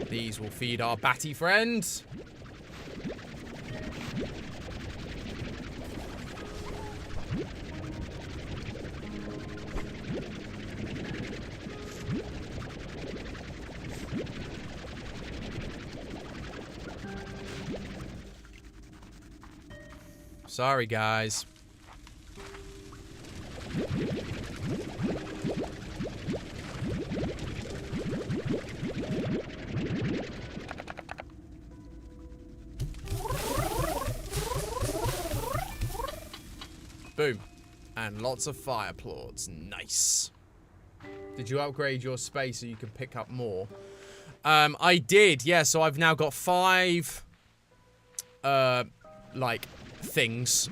These will feed our batty friend. Sorry, guys. Boom. And lots of fire plorts. Nice. Did you upgrade your space so you can pick up more? I did, yeah. So I've now got 5, like, things.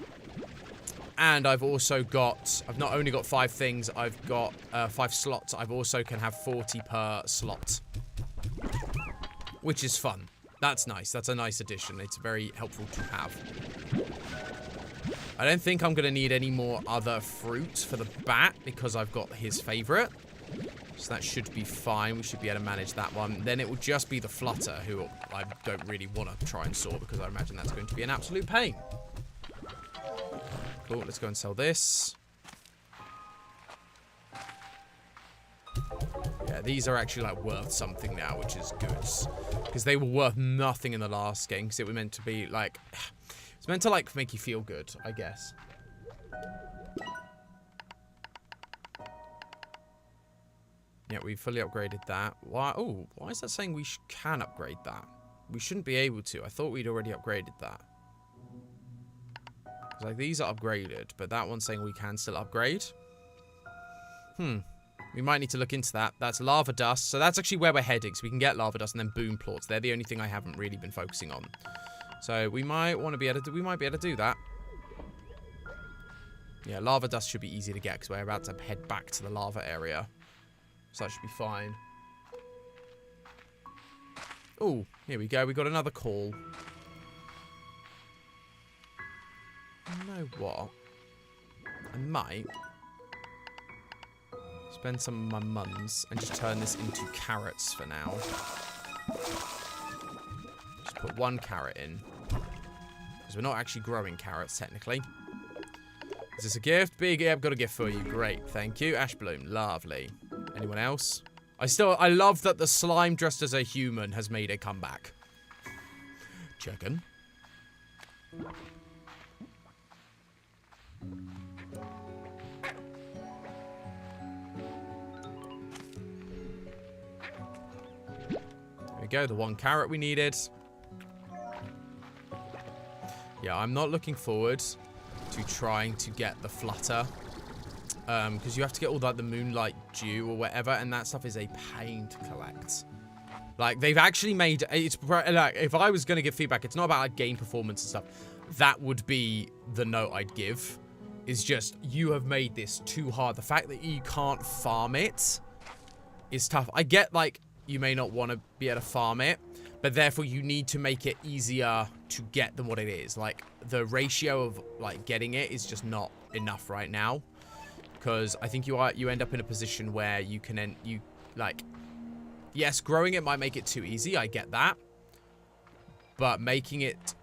And I've also got... I've not only got 5 things, I've got 5 slots. I've also can have 40 per slot. Which is fun. That's nice. That's a nice addition. It's very helpful to have. I don't think I'm going to need any more other fruit for the bat because I've got his favorite. So that should be fine. We should be able to manage that one. Then it will just be the flutter, who I don't really want to try and sort because I imagine that's going to be an absolute pain. Cool, let's go and sell this. Yeah, these are actually like worth something now, which is good. Because they were worth nothing in the last game because it was meant to be like... It's meant to, like, make you feel good, I guess. Yeah, we fully upgraded that. Why? Oh, why is that saying we can upgrade that? We shouldn't be able to. I thought we'd already upgraded that. Because, like, these are upgraded, but that one's saying we can still upgrade. We might need to look into that. That's lava dust. So that's actually where we're heading. So we can get lava dust and then boom plorts. They're the only thing I haven't really been focusing on. So we might want to be able to we might be able to do that. Yeah, lava dust should be easy to get because we're about to head back to the lava area. So that should be fine. Oh, here we go. We got another call. You know what? I might spend some of my mums and just turn this into carrots for now. Just put 1 carrot in. Because we're not actually growing carrots, technically. Is this a gift? Big, yeah, I've got a gift for you. Great, thank you. Ash bloom, lovely. Anyone else? I love that the slime dressed as a human has made a comeback. Chicken. There we go, the 1 carrot we needed. Yeah, I'm not looking forward to trying to get the flutter. Because you have to get all that, the moonlight dew or whatever, and that stuff is a pain to collect. Like, they've actually made... like, if I was going to give feedback, it's not about, like, game performance and stuff. That would be the note I'd give. Is just, you have made this too hard. The fact that you can't farm it is tough. I get, like, you may not want to be able to farm it, but therefore you need to make it easier to get than what it is. Like, the ratio of, like, getting it is just not enough right now. Because I think you end up in a position where you can, like, yes, growing it might make it too easy. I get that. But making it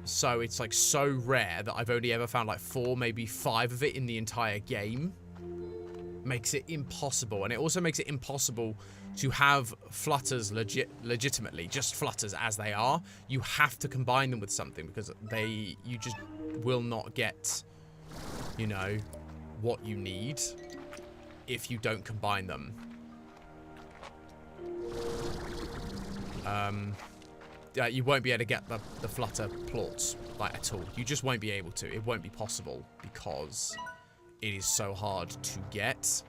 so it's, like, so rare that I've only ever found, like, 4, maybe 5 of it in the entire game makes it impossible. And it also makes it impossible to have flutters legitimately, just flutters as they are. You have to combine them with something because you just will not get you know, what you need if you don't combine them. You won't be able to get the flutter plorts, like, at all. You just won't be able to. It won't be possible because it is so hard to get.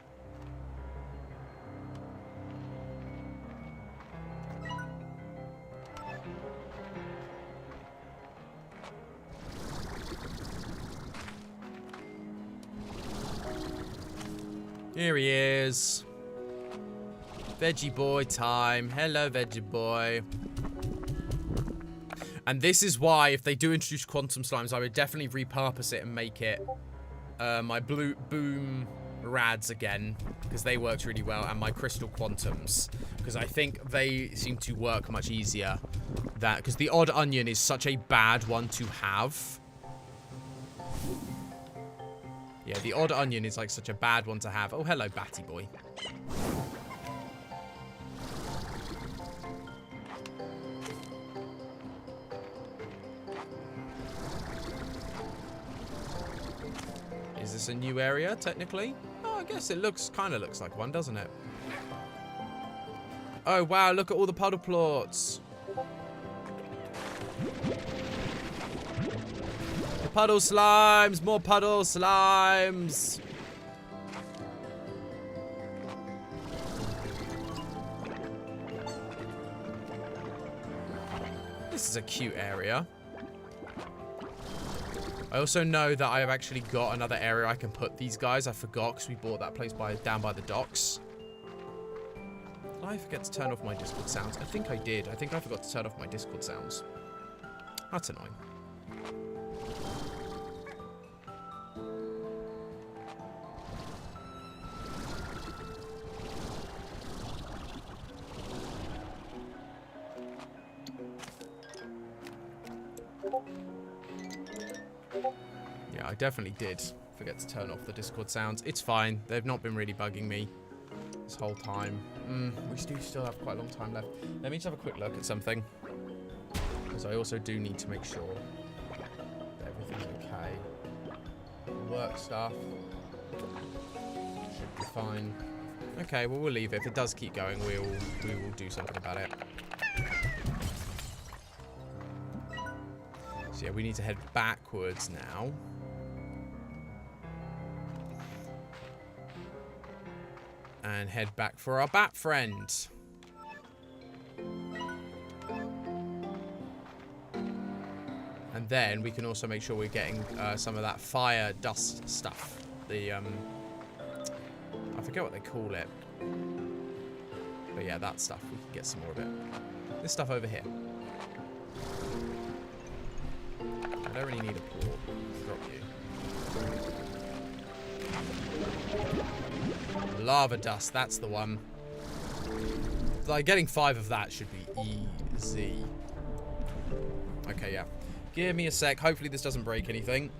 Here he is. Veggie boy time. Hello, veggie boy. And this is why, if they do introduce quantum slimes, I would definitely repurpose it and make it my blue boom rads again, because they worked really well, and my crystal quantums, because I think they seem to work much easier. Because the odd onion is such a bad one to have. Yeah, the odd onion is like such a bad one to have. Oh, hello, Batty boy. Is this a new area, technically? Oh, I guess it kind of looks like one, doesn't it? Oh, wow, look at all the puddle plorts. Puddle slimes, more puddle slimes. This is a cute area. I also know that I have actually got another area I can put these guys. I forgot because we bought that place down by the docks. Did I forget to turn off my Discord sounds? I think I did. I think I forgot to turn off my Discord sounds. That's annoying. Yeah, I definitely did forget to turn off the Discord sounds. It's fine. They've not been really bugging me this whole time. We do still have quite a long time left. Let me just have a quick look at something, because I also do need to make sure that everything's okay. Work stuff should be fine. Okay, well, we'll leave it. If it does keep going, we will do something about it. So yeah, we need to head backwards now. And head back for our bat friend. And then we can also make sure we're getting some of that fire dust stuff. The, I forget what they call it. But yeah, that stuff. We can get some more of it. This stuff over here. I don't really need a plort. Drop you. Lava dust, that's the one. Like, getting 5 of that should be easy. Okay, yeah. Give me a sec. Hopefully this doesn't break anything.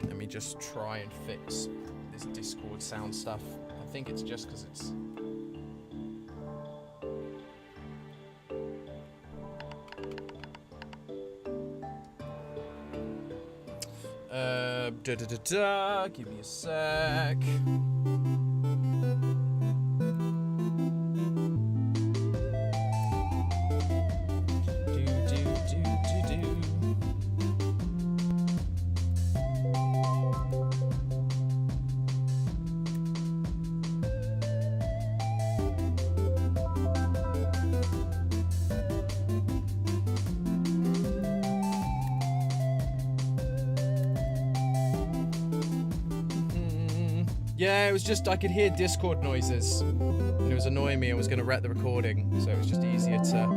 Let me just try and fix this Discord sound stuff. I think it's just because it's... Give me a sec. Yeah, it was just, I could hear Discord noises. And it was annoying me. I was going to wreck the recording. So it was just easier to...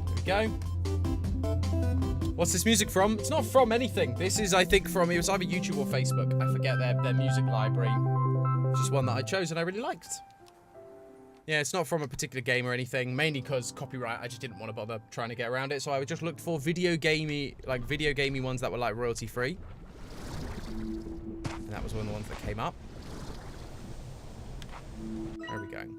There we go. What's this music from? It's not from anything. This is, I think, from... It was either YouTube or Facebook. I forget their music library. Just one that I chose and I really liked. Yeah, it's not from a particular game or anything, mainly because copyright, I just didn't want to bother trying to get around it, so I just looked for video gamey ones that were like royalty free. And that was one of the ones that came up. Where are we going?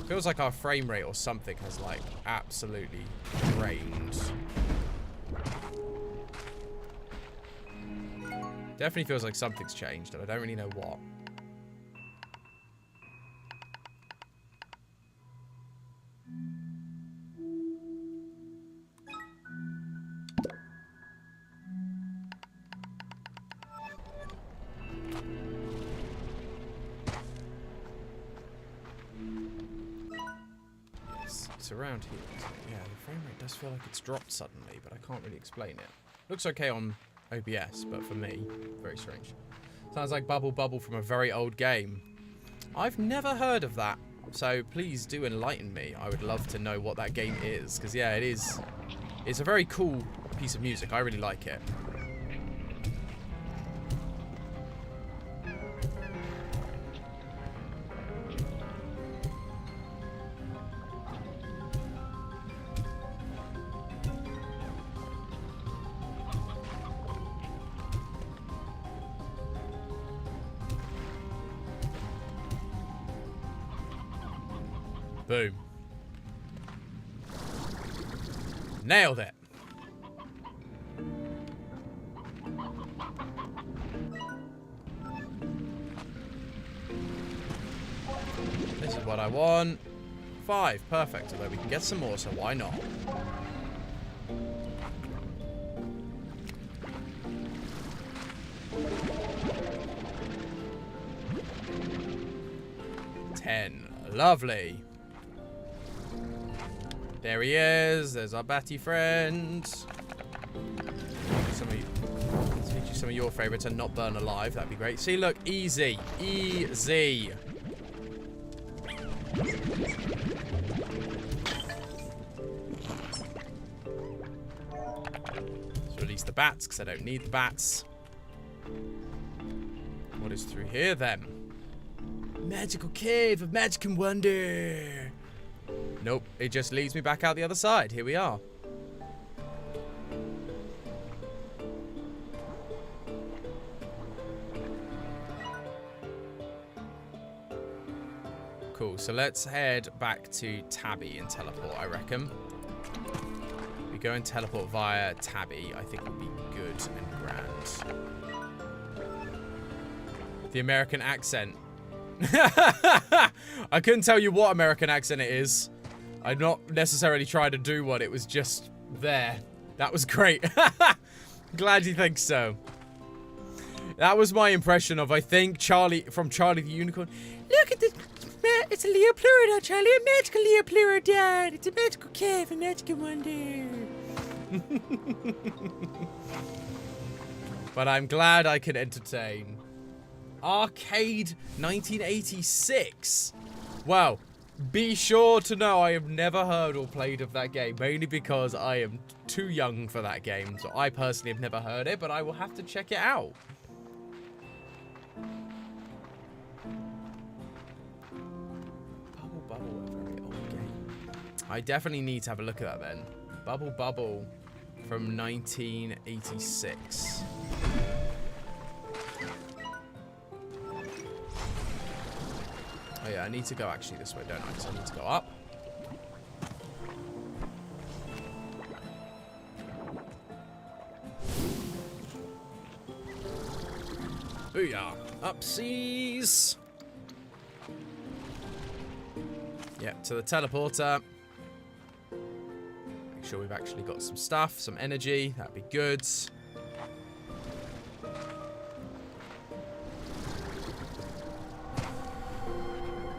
Feels like our frame rate or something has, like, absolutely drained. Definitely feels like something's changed, and I don't really know what. It's around here. Yeah, the frame rate does feel like it's dropped suddenly, but I can't really explain it. Looks okay on OBS, but for me, very strange. Sounds like Bubble Bubble from a very old game. I've never heard of that, so please do enlighten me. I would love to know what that game is, because yeah, it is. It's a very cool piece of music. I really like it. Boom. Nailed it. This is what I want. 5. Perfect. Although we can get some more, so why not? Lovely. There he is. There's our batty friend. Let's feature some of your favorites and not burn alive. That'd be great. See, look, easy. Easy. Let's release the bats, because I don't need the bats. What is through here, then? Magical cave of magic and wonder. Nope, it just leads me back out the other side. Here we are. Cool, so let's head back to Tabby and teleport, I reckon. We go and teleport via Tabby, I think would be good and grand. The American accent. I couldn't tell you what American accent it is. I'm not necessarily trying to do one. It was just there. That was great. Glad you think so. That was my impression of, I think, Charlie from Charlie the Unicorn. Look at this. It's a Leopleurodon, Charlie. A magical Leopleurodon. It's a magical cave, a magical wonder. But I'm glad I can entertain. Arcade 1986. Wow. Be sure to know I have never heard or played of that game, mainly because I am too young for that game. So I personally have never heard it, but I will have to check it out. Bubble Bubble, a very old game. I definitely need to have a look at that then. Bubble Bubble from 1986. Oh yeah, I need to go actually this way, don't I? Because I need to go up. Booyah. Upsies. Yeah, to the teleporter. Make sure we've actually got some stuff, some energy. That'd be good.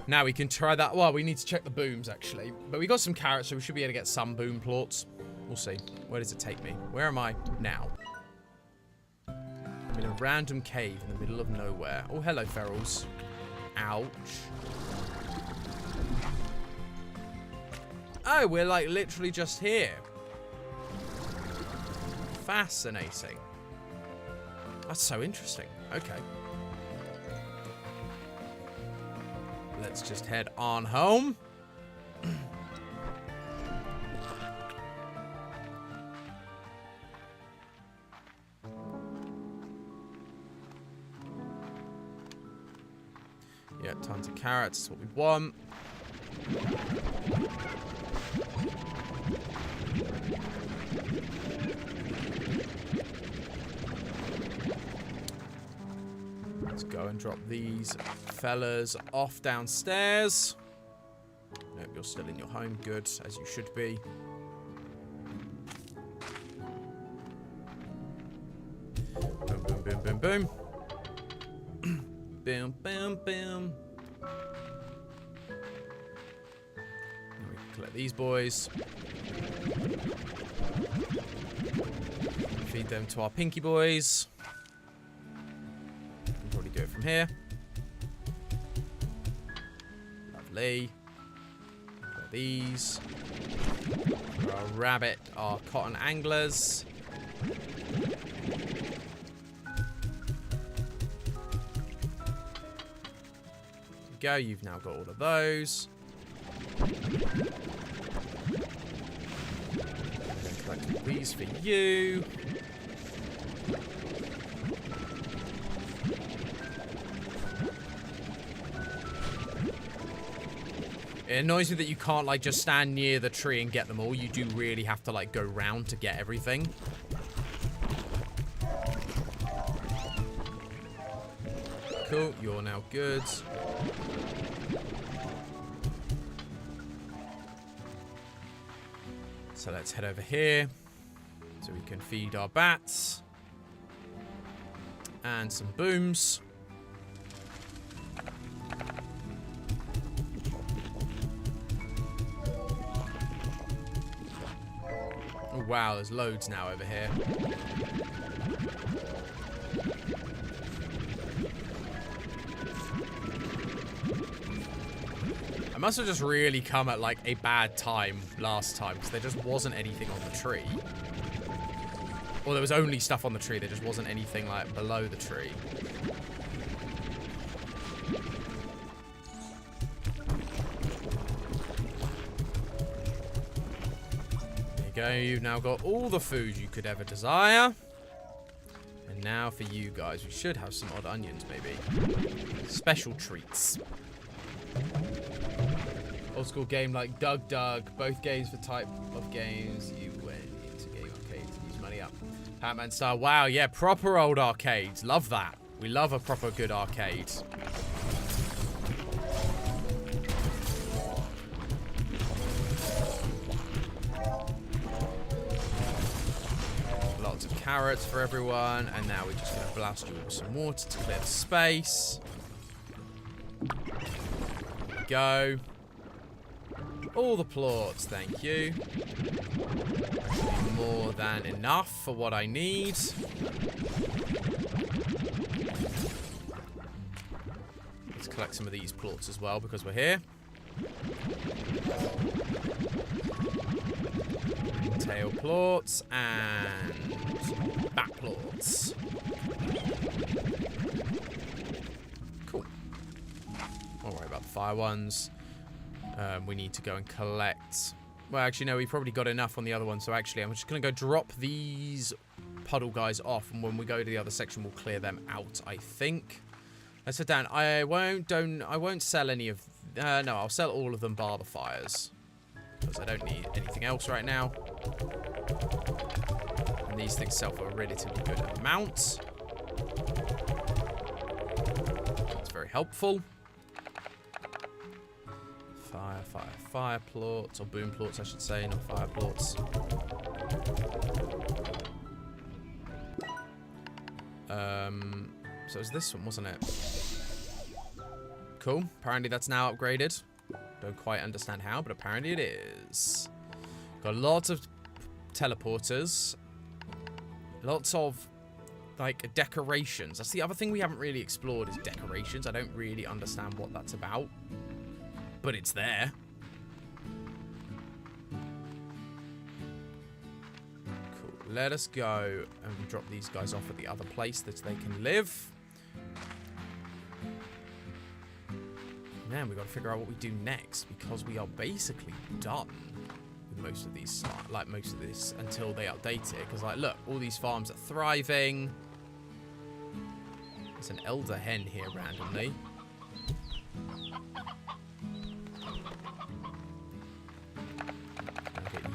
Now we can try that. Well, we need to check the booms, actually. But we got some carrots, so we should be able to get some boom plots. We'll see. Where does it take me? Where am I now? I'm in a random cave in the middle of nowhere. Oh, hello, ferals. Ouch. Oh, we're, like, literally just here. Fascinating. That's so interesting. Okay. Let's just head on home. Yeah, tons of carrots. That's what we want. drop these fellas off downstairs. Nope, you're still in your home. Good, as you should be. Boom, boom, boom, boom, boom. Boom, boom, boom. We can collect these boys. Feed them to our pinky boys. We can probably go from here. Lovely. Got these. For our rabbit, our cotton anglers. Go, you've now got all of those. Collect these for you. It annoys me that you can't like just stand near the tree and get them all. You do really have to like go round to get everything. Cool, you're now good. So let's head over here so we can feed our bats and some booms. Oh wow, there's loads now over here. I must have just really come at like a bad time last time because there just wasn't anything on the tree. Or there was only stuff on the tree, there just wasn't anything like below the tree. There you go, you've now got all the food you could ever desire. And now for you guys, we should have some odd onions maybe. Special treats. Old school game like Doug Doug. Both games for type of games you went into game arcades and use money up. Pac-Man style. Wow, yeah, proper old arcades. Love that. We love a proper good arcade. Lots of carrots for everyone. And now we're just going to blast you with some water to clear the space. There we go. All the plots, thank you. More than enough for what I need. Let's collect some of these plots as well because we're here. Tail plots and back plots. Cool. Don't worry about the fire ones. We need to go and collect... Well, actually, no, we probably got enough on the other one. So, actually, I'm just going to go drop these puddle guys off. And when we go to the other section, we'll clear them out, I think. Let's head down. I won't sell any of... no, I'll sell all of them bar the fires. Because I don't need anything else right now. And these things sell for a relatively good amount. That's very helpful. Fire plots, or boom plots, I should say, not fire plots. So it was this one, wasn't it? Cool. Apparently that's now upgraded. Don't quite understand how, but apparently it is. Got lots of teleporters. Lots of, like, decorations. That's the other thing we haven't really explored is decorations. I don't really understand what that's about. But it's there. Cool. Let us go and drop these guys off at the other place that they can live. Man, we've got to figure out what we do next because we are basically done with most of these, like most of this until they update it. Because, like, look, all these farms are thriving. There's an elder hen here randomly.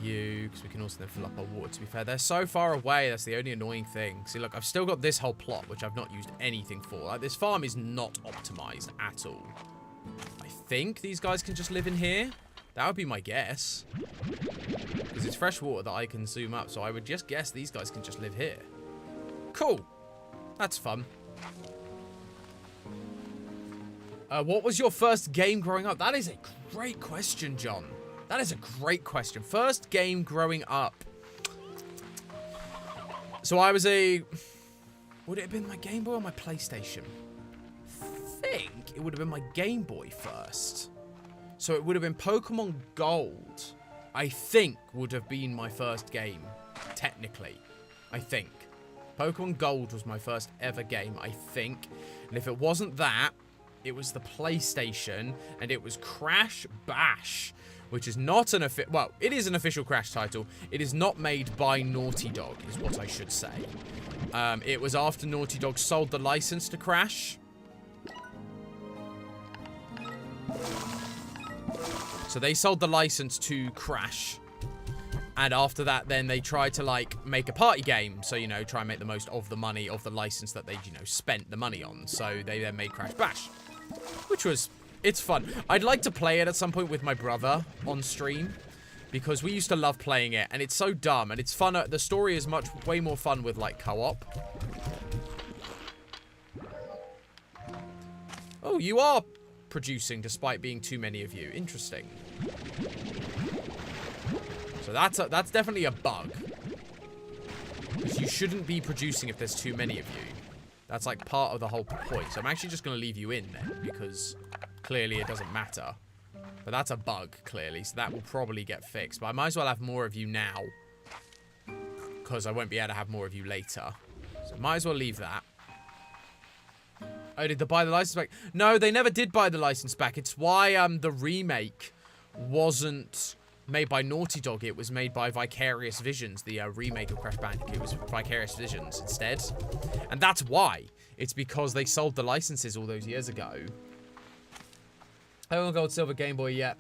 you, because we can also then fill up our water, to be fair. They're so far away, that's the only annoying thing. See, look, I've still got this whole plot, which I've not used anything for. Like, this farm is not optimized at all. I think these guys can just live in here. That would be my guess. Because it's fresh water that I can zoom up, so I would just guess these guys can just live here. Cool. That's fun. What was your first game growing up? That is a great question, John. That is a great question. First game growing up. So I was a... Would it have been my Game Boy or my PlayStation? I think it would have been my Game Boy first. So it would have been Pokemon Gold. I think would have been my first game. Technically. I think. Pokemon Gold was my first ever game, I think. And if it wasn't that... It was the PlayStation, and it was Crash Bash, which is not an official... Well, it is an official Crash title. It is not made by Naughty Dog, is what I should say. It was after Naughty Dog sold the license to Crash. So they sold the license to Crash. And after that, then they tried to, like, make a party game. So, you know, try and make the most of the money of the license that they, you know, spent the money on. So they then made Crash Bash. Which was, it's fun. I'd like to play it at some point with my brother on stream. Because we used to love playing it. And it's so dumb. And it's fun. The story is way more fun with, like, co-op. Oh, you are producing despite being too many of you. Interesting. So that's definitely a bug. Because you shouldn't be producing if there's too many of you. That's like part of the whole point. So I'm actually just going to leave you in then. Because clearly it doesn't matter. But that's a bug, clearly. So that will probably get fixed. But I might as well have more of you now. Because I won't be able to have more of you later. So might as well leave that. Oh, did they buy the license back? No, they never did buy the license back. It's why the remake wasn't made by Naughty Dog. It was made by Vicarious Visions. The remake of Crash Bandicoot was Vicarious Visions instead. And that's why. It's because they sold the licenses all those years ago. Oh, gold, silver, Game Boy, yeah.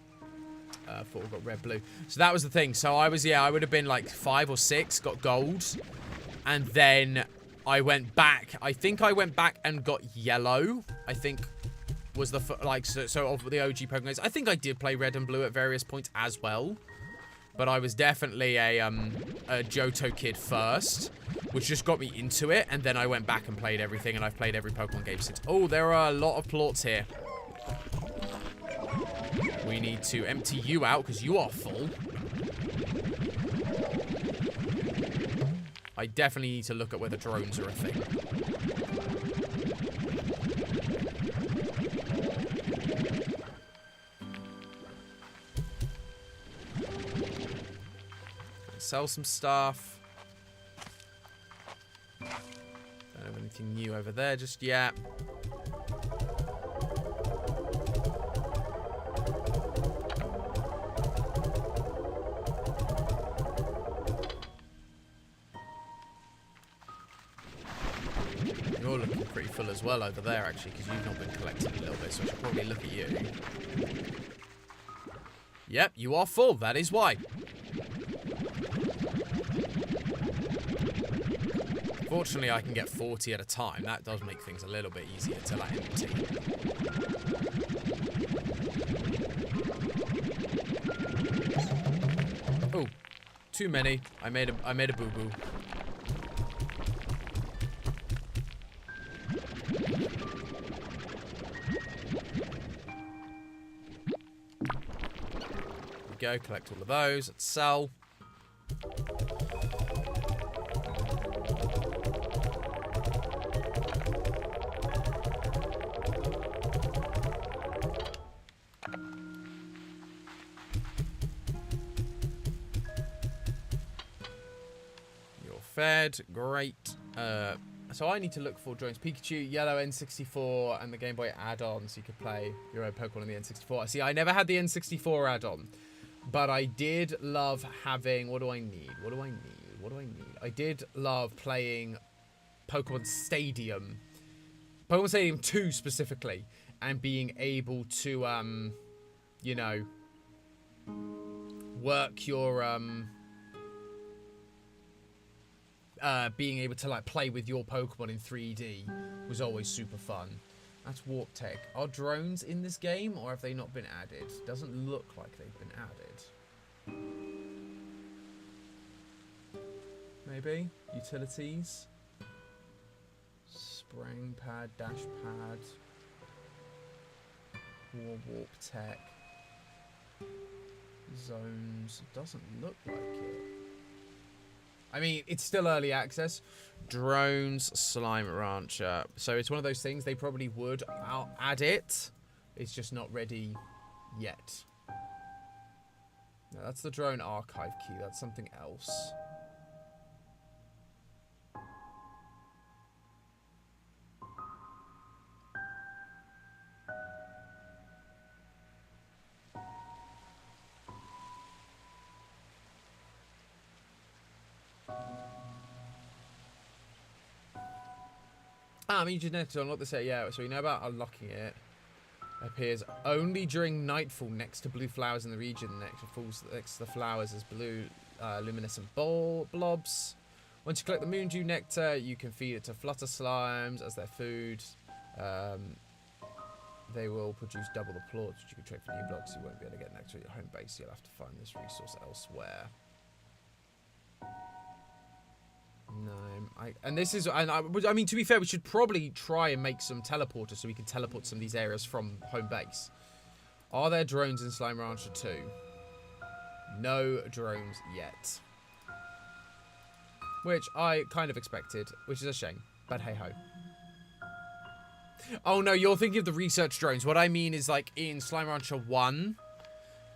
Thought we got red, blue. So that was the thing. So I was, yeah, I would have been like 5 or 6, got gold. And then I went back. I think I went back and got yellow. I think was the, like, so of the OG Pokemon games. I think I did play red and blue at various points as well. But I was definitely a Johto kid first, which just got me into it. And then I went back and played everything, and I've played every Pokemon game since. Oh, there are a lot of plots here. We need to empty you out, because you are full. I definitely need to look at whether drones are a thing. Sell some stuff. Don't have anything new over there just yet. You're looking pretty full as well over there, actually, because you've not been collecting a little bit, so I should probably look at you. Yep, you are full. That is why. Fortunately, I can get 40 at a time. That does make things a little bit easier to like empty. Oh, too many. I made a boo-boo. There we go. Collect all of those. Let's sell. Fed, great. So I need to look for drones. Pikachu, Yellow, N64, and the Game Boy add-on, so you could play your own Pokemon on the N64. See, I never had the N64 add-on, but I did love having... What do I need? What do I need? What do I need? I did love playing Pokemon Stadium. Pokemon Stadium 2 specifically, and being able to, you know... work your being able to like play with your Pokemon in 3D was always super fun. That's Warp Tech. Are drones in this game, or have they not been added? Doesn't look like they've been added. Maybe? Utilities? Spraying pad, dash pad. Warp Tech. Zones. Doesn't look like it. I mean, it's still early access. Drones, Slime Rancher. So it's one of those things, they probably would add it. It's just not ready yet. No, that's the drone archive key. That's something else. I mean, you just need to unlock this area. Yeah, so we know about unlocking it. Appears only during nightfall next to blue flowers in the region. Next to the flowers is blue luminescent blobs. Once you collect the moon dew nectar, you can feed it to flutter slimes as their food. They will produce double the plorts, which you can trade for new blocks. You won't be able to get nectar at your home base. You'll have to find this resource elsewhere. No, and this is, I mean, to be fair, we should probably try and make some teleporters so we can teleport some of these areas from home base. Are there drones in Slime Rancher 2? No drones yet. Which I kind of expected, which is a shame, but hey ho. Oh no, you're thinking of the research drones. What I mean is like in Slime Rancher 1,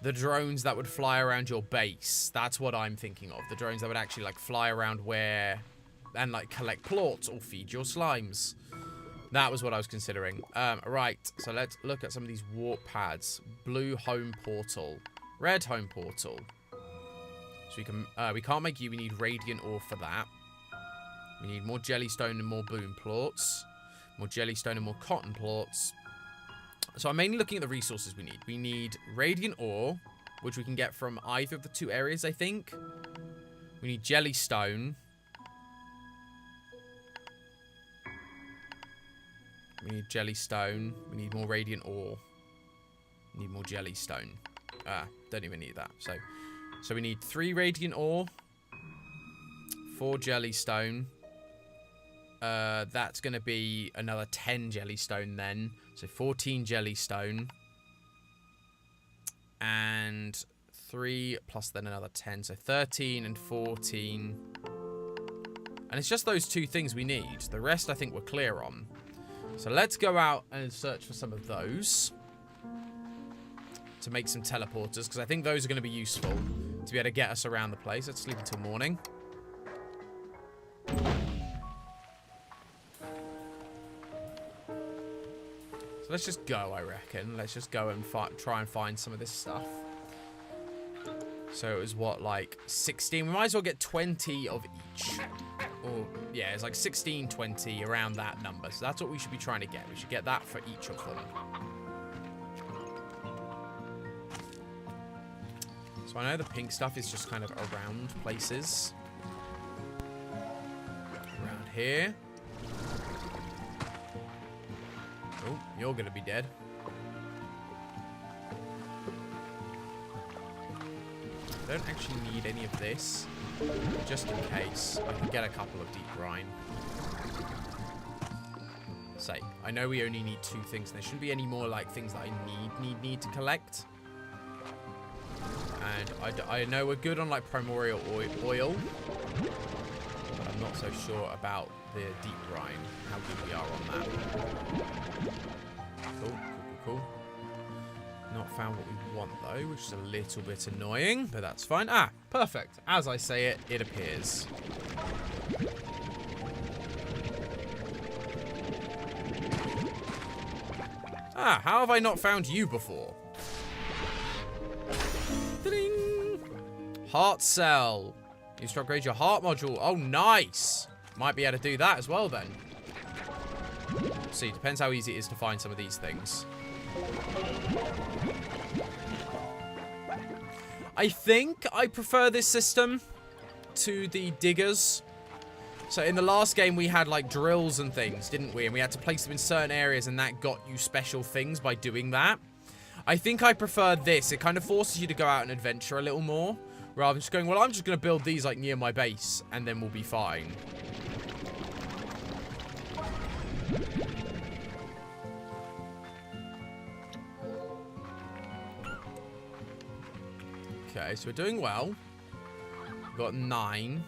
the drones that would fly around your base. That's what I'm thinking of. The drones that would actually like fly around where and like collect plorts or feed your slimes. That was what I was considering. Right, so let's look at some of these warp pads. Blue home portal. Red home portal. So we can't make you. We need radiant ore for that. We need more jellystone and more boom plorts. More jellystone and more cotton plorts. So I'm mainly looking at the resources we need. We need radiant ore, which we can get from either of the two areas, I think. We need jellystone. We need jellystone. We need more radiant ore. We need more jellystone. Don't even need that. So we need 3 radiant ore, 4 jellystone. That's going to be another 10 jellystone then. So 14 jellystone. And 3 plus then another 10. So 13 and 14. And it's just those 2 things we need. The rest I think we're clear on. So let's go out and search for some of those. To make some teleporters. Because I think those are going to be useful. To be able to get us around the place. Let's sleep until morning. So let's just go, I reckon. Let's just go and try and find some of this stuff. So it was what, like 16? We might as well get 20 of each. Or, yeah, it's like 16, 20, around that number. So that's what we should be trying to get. We should get that for each of them. So I know the pink stuff is just kind of around places. Around here. Oh, you're gonna be dead. I don't actually need any of this. Just in case. I can get a couple of deep brine. Say, I know we only need 2 things. There shouldn't be any more like things that I need to collect. And I know we're good on like primordial oil. But I'm not so sure about the deep brine. How good we are on that. Cool. Not found what we want though, which is a little bit annoying, but that's fine. Ah, perfect. As I say it, it appears. Ah, how have I not found you before? Ta-ding! Heart cell. You to upgrade your heart module. Oh, nice. Might be able to do that as well then. See, depends how easy it is to find some of these things. I think I prefer this system to the diggers. So in the last game, we had like drills and things, didn't we? And we had to place them in certain areas, and that got you special things by doing that. I think I prefer this. It kind of forces you to go out and adventure a little more, rather than just going, well, I'm just going to build these like near my base, and then we'll be fine. Okay, so we're doing well. We've got 9.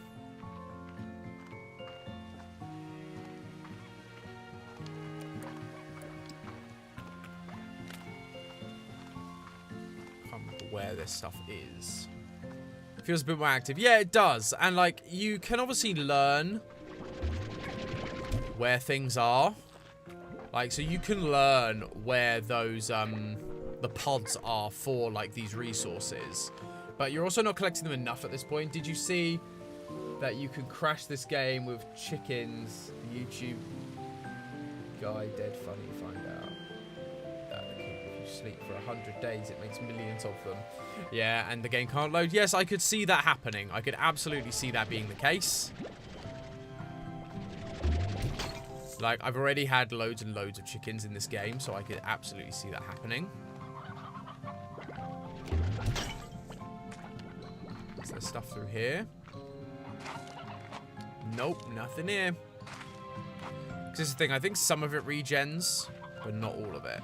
Where this stuff is. It feels a bit more active. Yeah, it does. And, like, you can obviously learn where things are. Like, so you can learn where those, the pods are for, like, these resources. But you're also not collecting them enough at this point. Did you see that you can crash this game with chickens? The YouTube guy, dead funny, find out. Sleep for 100 days, it makes millions of them. Yeah, and the game can't load. Yes, I could see that happening. I could absolutely see that being the case. Like, I've already had loads and loads of chickens in this game, so I could absolutely see that happening. Is there stuff through here? Nope, nothing here. Because this is the thing, I think some of it regens, but not all of it.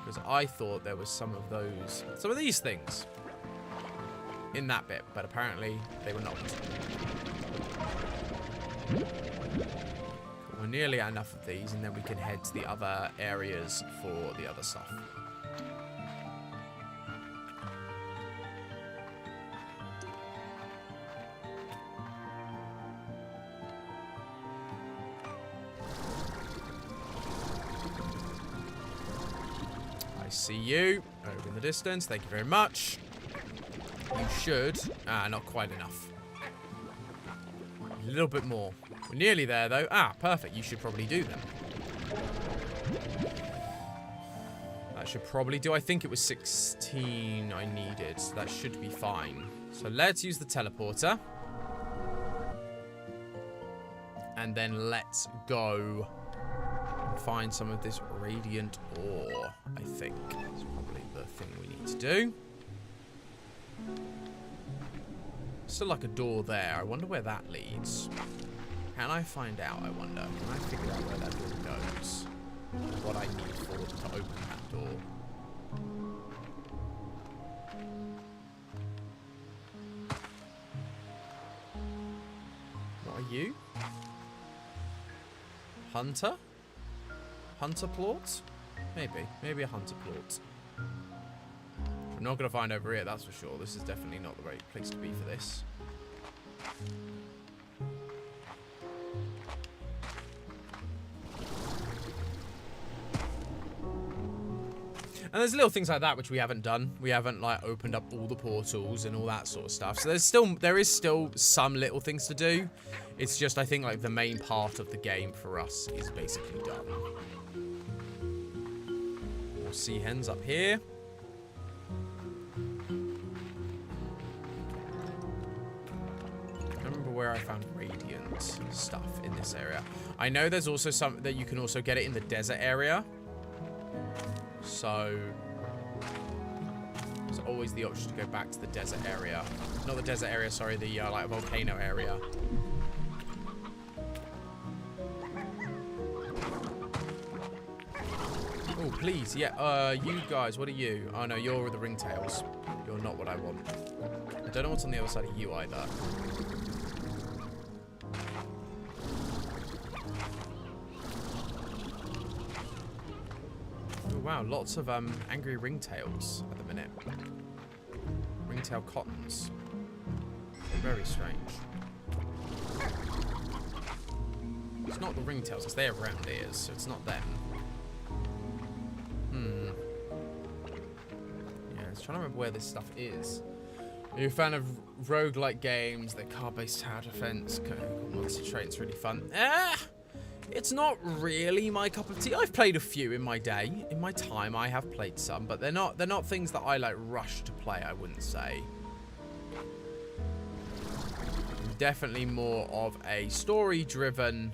Because I thought there was some of these things in that bit, but apparently they were not. We're nearly at enough of these, and then we can head to the other areas for the other stuff. See you over in the distance. Thank you very much. You should. Not quite enough. A little bit more. We're nearly there, though. Perfect. You should probably do them. That should probably do. I think it was 16 I needed. So that should be fine. So let's use the teleporter. And then let's go find some of this radiant ore, I think. That's probably the thing we need to do. Still like a door there. I wonder where that leads. Can I find out, I wonder? Can I figure out where that door goes? What I need for to open that door. What are you? Hunter? Hunter plot? Maybe a hunter plot. I'm not going to find over here, that's for sure. This is definitely not the right place to be for this. And there's little things like that which we haven't done. We haven't, like, opened up all the portals and all that sort of stuff. So there is still some little things to do. It's just, I think, like, the main part of the game for us is basically done. More sea hens up here. I remember where I found radiant stuff in this area. I know there's also some that you can also get it in the desert area. So there's always the option to go back to the desert area. Not the desert area, sorry, the like volcano area. Oh, please, yeah, you guys, what are you? Oh no, you're the ringtails. You're not what I want. I don't know what's on the other side of you either. Oh wow, lots of angry ringtails at the minute. Ringtail cottons. Very strange. It's not the ringtails, because they have round ears, so it's not them. Yeah, I was trying to remember where this stuff is. Are you a fan of roguelike games, the car-based tower defense, monster traits, really fun? It's not really my cup of tea. I've played a few in my day. In my time, I have played some, but they're not things that I like rush to play, I wouldn't say. definitely more of a story-driven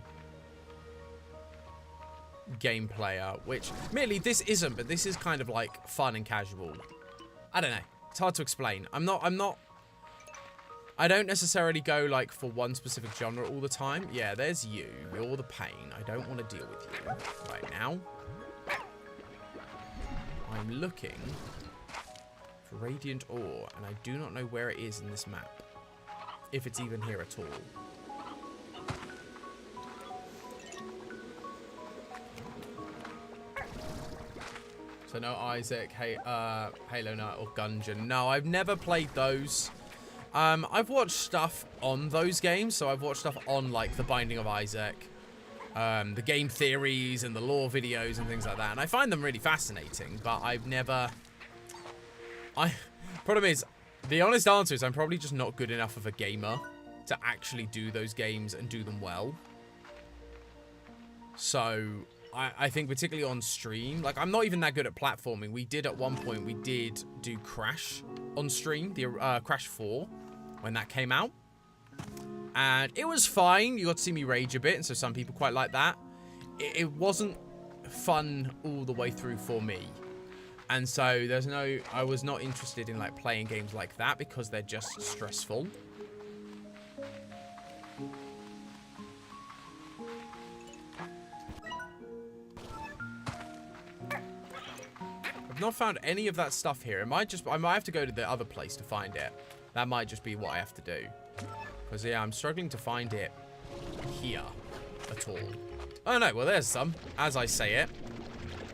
game player, which merely this isn't, but this is kind of like fun and casual. I don't know. It's hard to explain. I don't necessarily go like for one specific genre all the time. Yeah, there's you. You're the pain. I don't want to deal with you right now. I'm looking for Radiant Ore, and I do not know where it is in this map. If it's even here at all. So no Isaac, Halo Knight, or Gungeon. No, I've never played those. I've watched stuff on those games. So I've watched stuff on like The Binding of Isaac, the game theories and the lore videos and things like that. And I find them really fascinating, but I've never... Problem is, the honest answer is I'm probably just not good enough of a gamer to actually do those games and do them well. So... I think particularly on stream, like I'm not even that good at platforming. We did at one point, we did do Crash on stream, the Crash 4, when that came out. And it was fine. You got to see me rage a bit, and so some people quite like that. It wasn't fun all the way through for me. And so I was not interested in like playing games like that because they're just stressful. I've not found any of that stuff here. I might have to go to the other place to find it. That might just be what I have to do. Because, yeah, I'm struggling to find it here at all. Oh, no. Well, there's some, as I say it.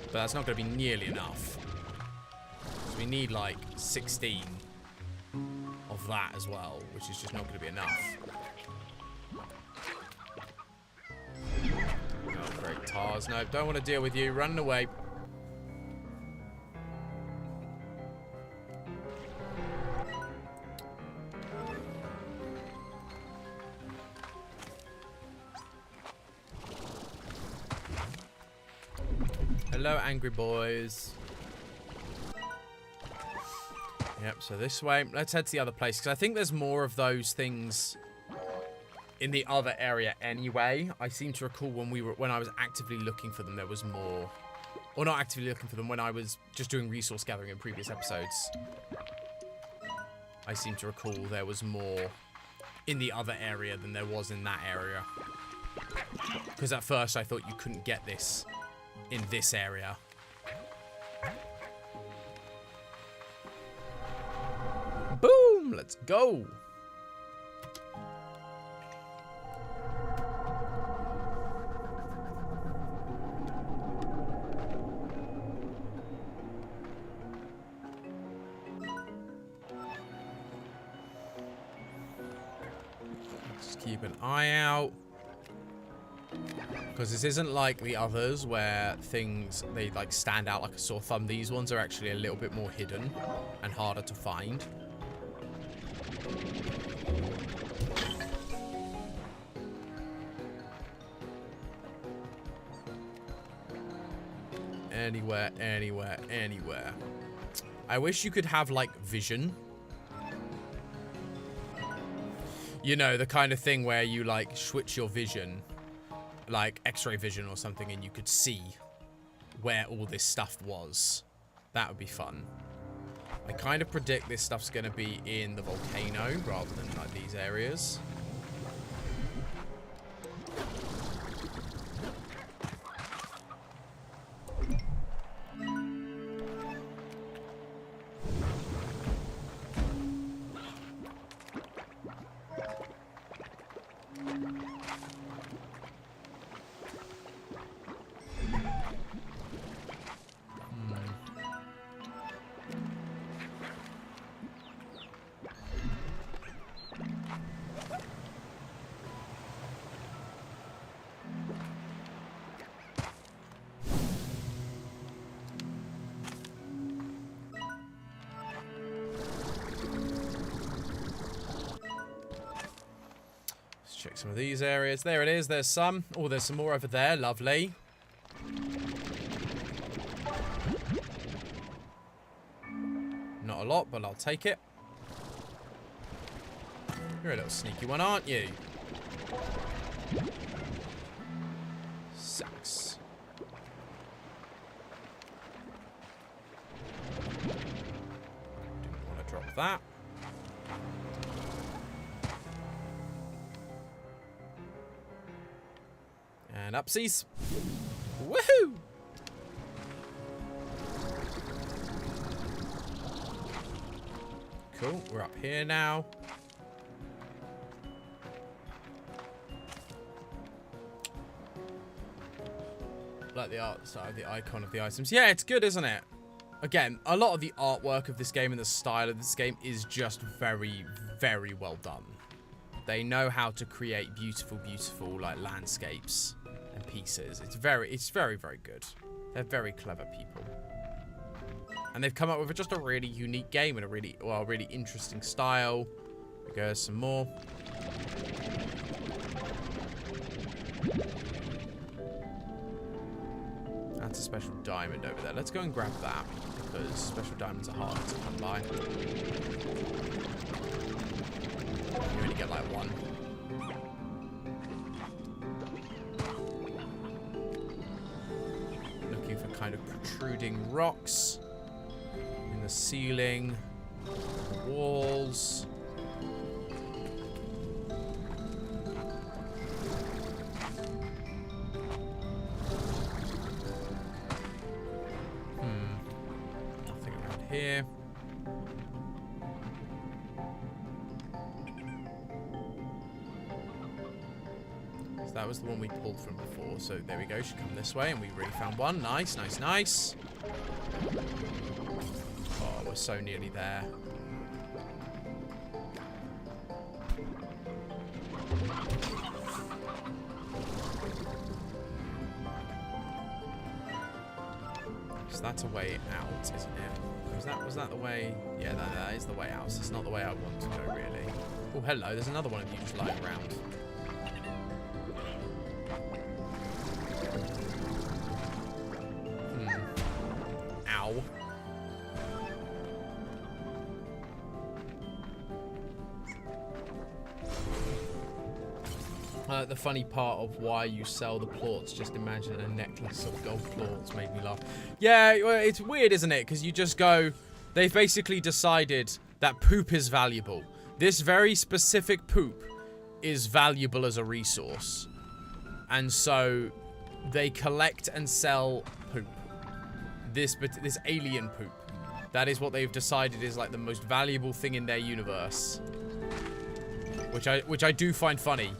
But that's not going to be nearly enough. So we need, like, 16 of that as well, which is just not going to be enough. Oh, great tars. No, don't want to deal with you. Running away. Hello, angry boys. Yep, so this way. Let's head to the other place, because I think there's more of those things in the other area anyway. I seem to recall when I was actively looking for them, there was more. Or not actively looking for them, when I was just doing resource gathering in previous episodes. I seem to recall there was more in the other area than there was in that area. Because at first I thought you couldn't get this in this area. Boom! Let's go! Just keep an eye out. Because this isn't like the others where things, they like stand out like a sore thumb. These ones are actually a little bit more hidden and harder to find. Anywhere, anywhere, anywhere. I wish you could have like vision. You know, the kind of thing where you like switch your vision, like X-ray vision or something, and you could see where all this stuff was. That would be fun. I kind of predict this stuff's going to be in the volcano rather than like these areas. Check some of these areas. There it is. There's some. Oh, there's some more over there. Lovely. Not a lot, but I'll take it. You're a little sneaky one, aren't you? 6. Didn't want to drop that. And upsies. Woohoo! Cool, we're up here now. Like the art side, the icon of the items. Yeah, it's good, isn't it? Again, a lot of the artwork of this game and the style of this game is just very, very well done. They know how to create beautiful, beautiful like landscapes and pieces. It's very, very good. They're very clever people. And they've come up with just a really unique game and a really, well, really interesting style. There goes some more. That's a special diamond over there. Let's go and grab that, because special diamonds are hard to come by. You only get like one. Looking for kind of protruding rocks in the ceiling, the walls. Nothing around here. So that was the one we pulled from before. So there we go. Should come this way, and we really found one. Nice, nice, nice. Oh, we're so nearly there. So that's a way out, isn't it? Was that the way? Yeah, that is the way out. So it's not the way I want to go, really. Oh, hello. There's another one of you just lying around. Ow. The funny part of why you sell the plorts, just imagine a necklace of gold plorts, made me laugh. Yeah, well, it's weird, isn't it? Because you just go, they've basically decided that poop is valuable. This very specific poop is valuable as a resource. And so they collect and sell poop. This alien poop. That is what they've decided is like the most valuable thing in their universe. Which I do find funny.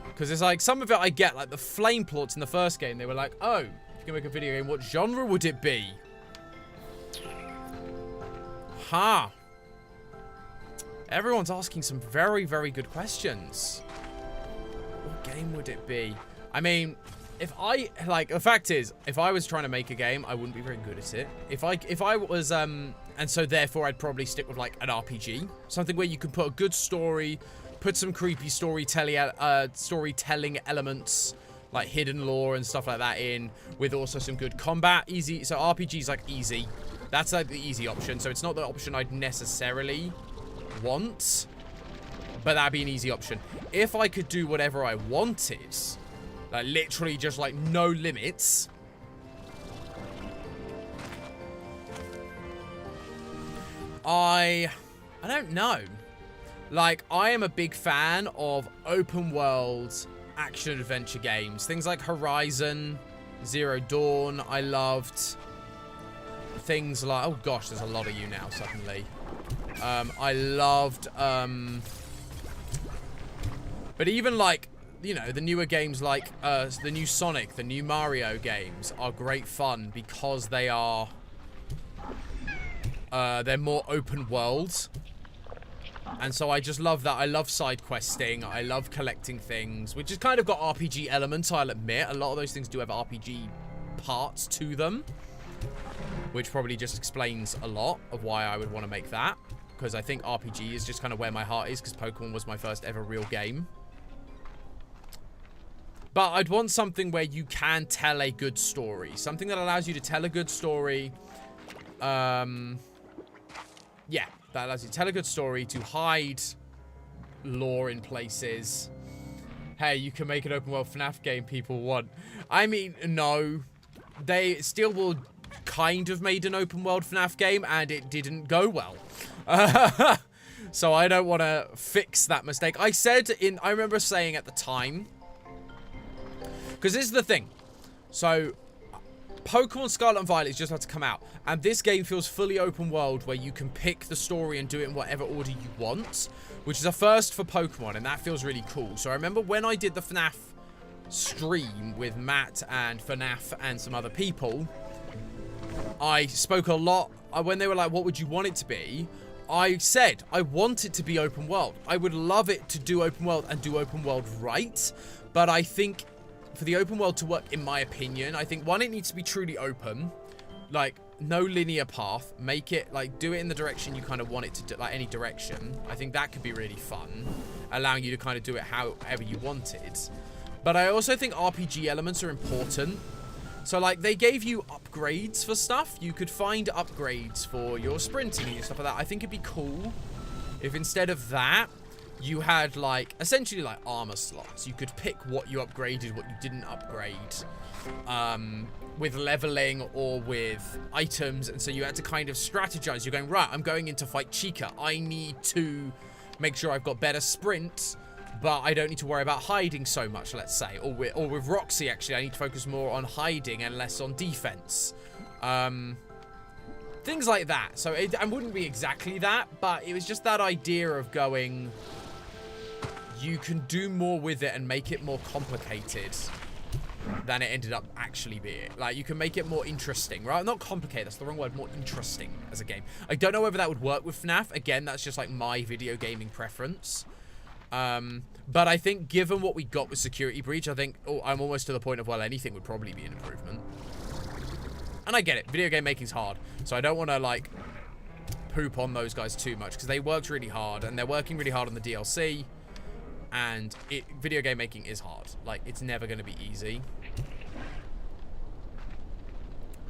Because it's like, some of it I get, like the flame plorts in the first game, they were like, oh, if you can make a video game, what genre would it be? Ha! Everyone's asking some very, very good questions. What game would it be? I mean, the fact is, if I was trying to make a game, I wouldn't be very good at it. If I was, and so therefore I'd probably stick with like an RPG. Something where you can put a good story, put some creepy storytelling elements, like hidden lore and stuff like that in, with also some good combat. Easy, so RPG's like easy. That's like the easy option, so it's not the option I'd necessarily want, but that'd be an easy option. If I could do whatever I wanted, like literally just like no limits, I don't know. Like, I am a big fan of open world action adventure games. Things like Horizon, Zero Dawn, I loved. Things like, oh gosh, there's a lot of you now suddenly. I loved, but even like, you know, the newer games like the new Sonic, the new Mario games are great fun because they are, they're more open world. And so I just love that. I love side questing. I love collecting things, which has kind of got RPG elements, I'll admit. A lot of those things do have RPG parts to them, which probably just explains a lot of why I would want to make that. Because I think RPG is just kind of where my heart is, because Pokemon was my first ever real game. But I'd want something where you can tell a good story. Something that allows you to tell a good story. Yeah, that allows you to tell a good story, to hide lore in places. Hey, you can make an open world FNAF game people want. I mean, no. They still will kind of made an open world FNAF game and it didn't go well. So I don't want to fix that mistake. I remember saying at the time, because this is the thing. So Pokemon Scarlet and Violet is just about to come out, and this game feels fully open world where you can pick the story and do it in whatever order you want, which is a first for Pokemon, and that feels really cool. So I remember when I did the FNAF stream with Matt and FNAF and some other people, I spoke a lot when they were like, what would you want it to be? I said I want it to be open world. I would love it to do open world and do open world right, but I think for the open world to work, in my opinion, I think, one, it needs to be truly open. Like, no linear path. Make it, like, do it in the direction you kind of want it to do, like, any direction. I think that could be really fun, allowing you to kind of do it however you wanted. But I also think RPG elements are important. So, like, they gave you upgrades for stuff. You could find upgrades for your sprinting and stuff like that. I think it'd be cool if instead of that, you had, like, essentially, like, armor slots. You could pick what you upgraded, what you didn't upgrade, with leveling or with items. And so you had to kind of strategize. You're going, right, I'm going in to fight Chica. I need to make sure I've got better sprint, but I don't need to worry about hiding so much, let's say. Or with Roxy, actually, I need to focus more on hiding and less on defense. Things like that. So it wouldn't be exactly that, but it was just that idea of going, you can do more with it and make it more complicated than it ended up actually being. Like, you can make it more interesting, right? Not complicated, that's the wrong word, more interesting as a game. I don't know whether that would work with FNAF. Again, that's just like my video gaming preference. But I think given what we got with Security Breach, I think I'm almost to the point of, well, anything would probably be an improvement. And I get it, video game making's hard, so I don't want to, like, poop on those guys too much, because they worked really hard, and they're working really hard on the DLC. And video game making is hard. Like, it's never going to be easy.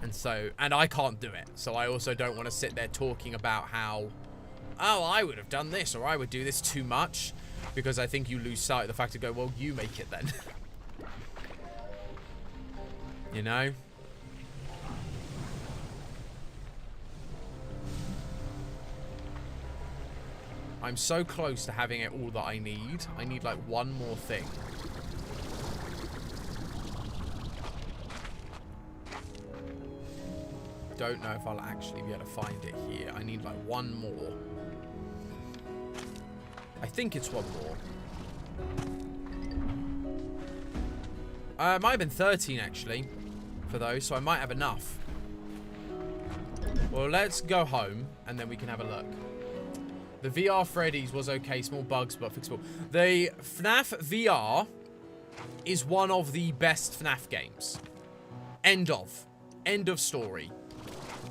And I can't do it. So I also don't want to sit there talking about how, oh, I would have done this, or I would do this too much. Because I think you lose sight of the fact to go, well, you make it then. You know? I'm so close to having it all that I need. I need, like, one more thing. Don't know if I'll actually be able to find it here. I need, like, one more. I think it's one more. It might have been 13, actually, for those, so I might have enough. Well, let's go home, and then we can have a look. The VR Freddy's was okay, small bugs, but fixable. The FNAF VR is one of the best FNAF games. End of. End of story.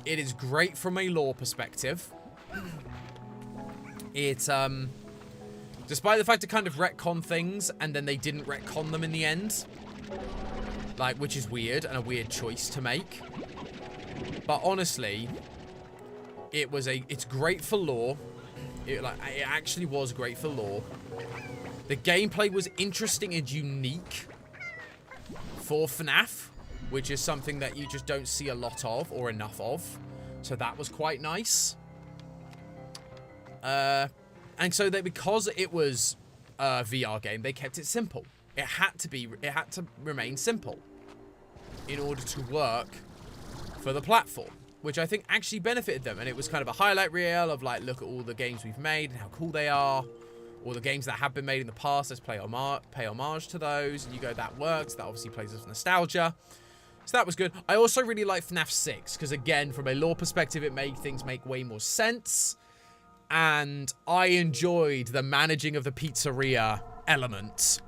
It is great from a lore perspective. It, despite the fact it kind of retcon things, and then they didn't retcon them in the end. Like, which is weird, and a weird choice to make. But honestly, it's great for lore. It actually was great for lore. The gameplay was interesting and unique for FNAF, which is something that you just don't see a lot of or enough of. So that was quite nice. And so because it was a VR game, they kept it simple. It had to remain simple in order to work for the platform, which I think actually benefited them. And it was kind of a highlight reel of, like, look at all the games we've made and how cool they are. All the games that have been made in the past, let's pay homage to those. And you go, that works. That obviously plays with nostalgia. So that was good. I also really like FNAF 6, because again, from a lore perspective, it made things make way more sense. And I enjoyed the managing of the pizzeria element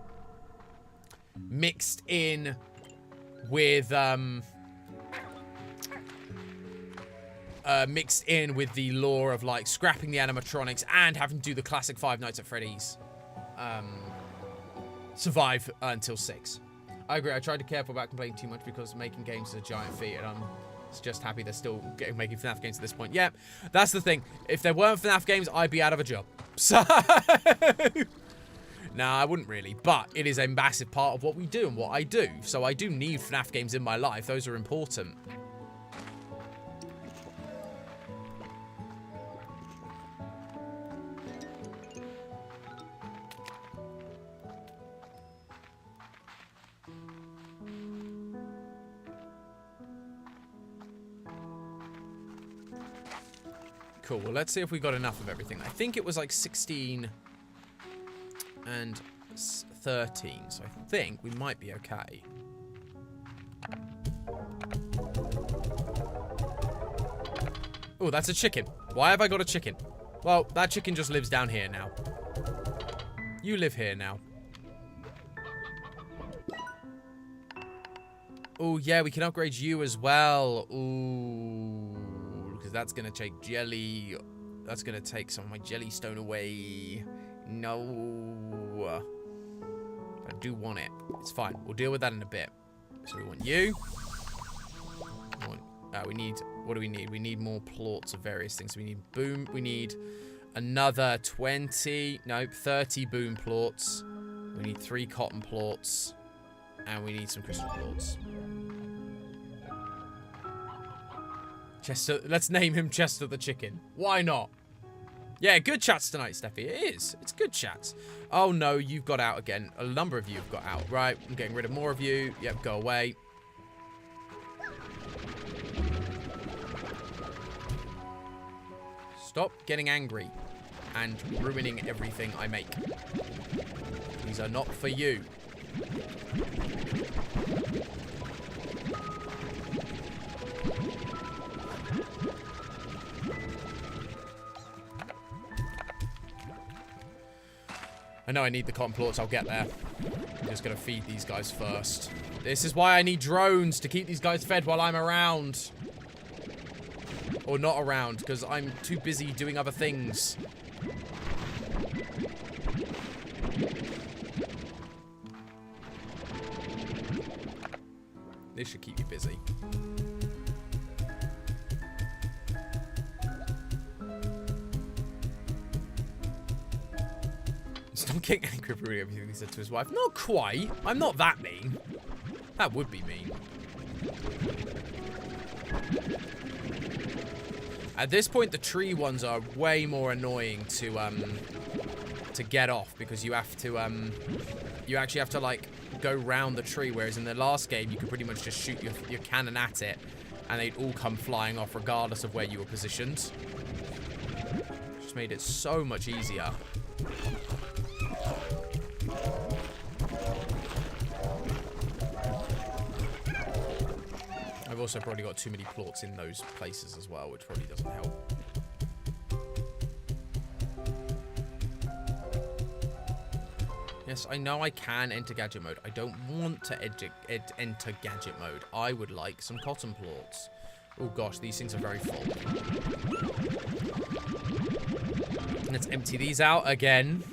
mixed in with the lore of, like, scrapping the animatronics and having to do the classic Five Nights at Freddy's survive until 6. I agree. I tried to be careful about complaining too much because making games is a giant feat, and I'm just happy they're still making FNAF games at this point. Yeah, that's the thing. If there weren't FNAF games, I'd be out of a job. So Nah, I wouldn't really, but it is a massive part of what we do and what I do. So I do need FNAF games in my life. Those are important. Cool, well, let's see if we got enough of everything. I think it was like 16 and 13, so I think we might be okay. Oh, that's a chicken. Why have I got a chicken? Well, that chicken just lives down here now. You live here now. Oh, yeah, we can upgrade you as well. Ooh. Because that's going to take jelly. That's going to take some of my jelly stone away. No. I do want it. It's fine. We'll deal with that in a bit. So we want you. We need... What do we need? We need more plots of various things. We need boom. We need another 20... Nope, 30 boom plots. We need 3 cotton plots. And we need some crystal plots. Chester, let's name him Chester the Chicken. Why not? Yeah, good chats tonight, Steffi. It is. It's good chats. Oh, no, you've got out again. A number of you have got out. Right, I'm getting rid of more of you. Yep, go away. Stop getting angry and ruining everything I make. These are not for you. I know I need the cotton plots. I'll get there. I'm just going to feed these guys first. This is why I need drones, to keep these guys fed while I'm around. Or not around, because I'm too busy doing other things. This should keep you busy. Stop getting angry for everything he said to his wife. Not quite. I'm not that mean. That would be mean. At this point, the tree ones are way more annoying to get off, because you have to you actually have to like go round the tree, whereas in the last game you could pretty much just shoot your cannon at it and they'd all come flying off regardless of where you were positioned. Just made it so much easier. I've also probably got too many plots in those places as well, which probably doesn't help. Yes, I know I can enter gadget mode. I don't want to enter gadget mode. I would like some cotton plots. Oh gosh, these things are very full. Let's empty these out again.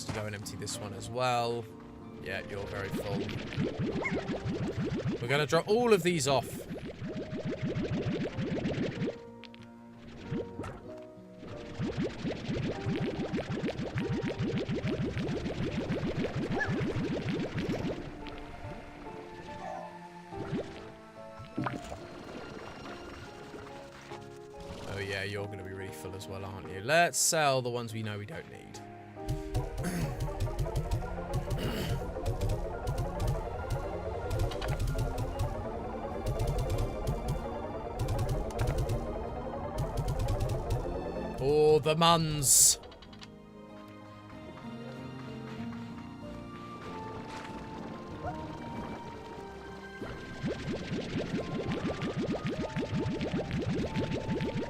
To go and empty this one as well. Yeah, you're very full. We're going to drop all of these off. Oh yeah, you're going to be really full as well, aren't you? Let's sell the ones we know we don't need. Oh, the muns.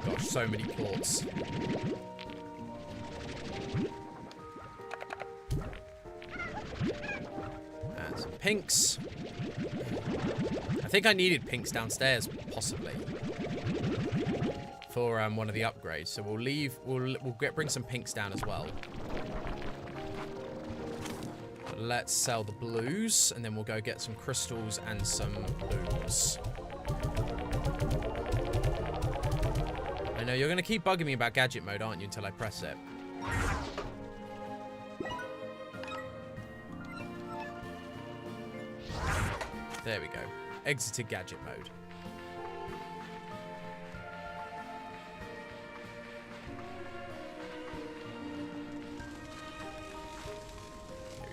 Gosh, so many ports. And some pinks. I think I needed pinks downstairs, possibly. For one of the upgrades, so we'll bring some pinks down as well. Let's sell the blues, and then we'll go get some crystals and some booze. I know you're going to keep bugging me about gadget mode, aren't you, until I press it. There we go. Exited gadget mode.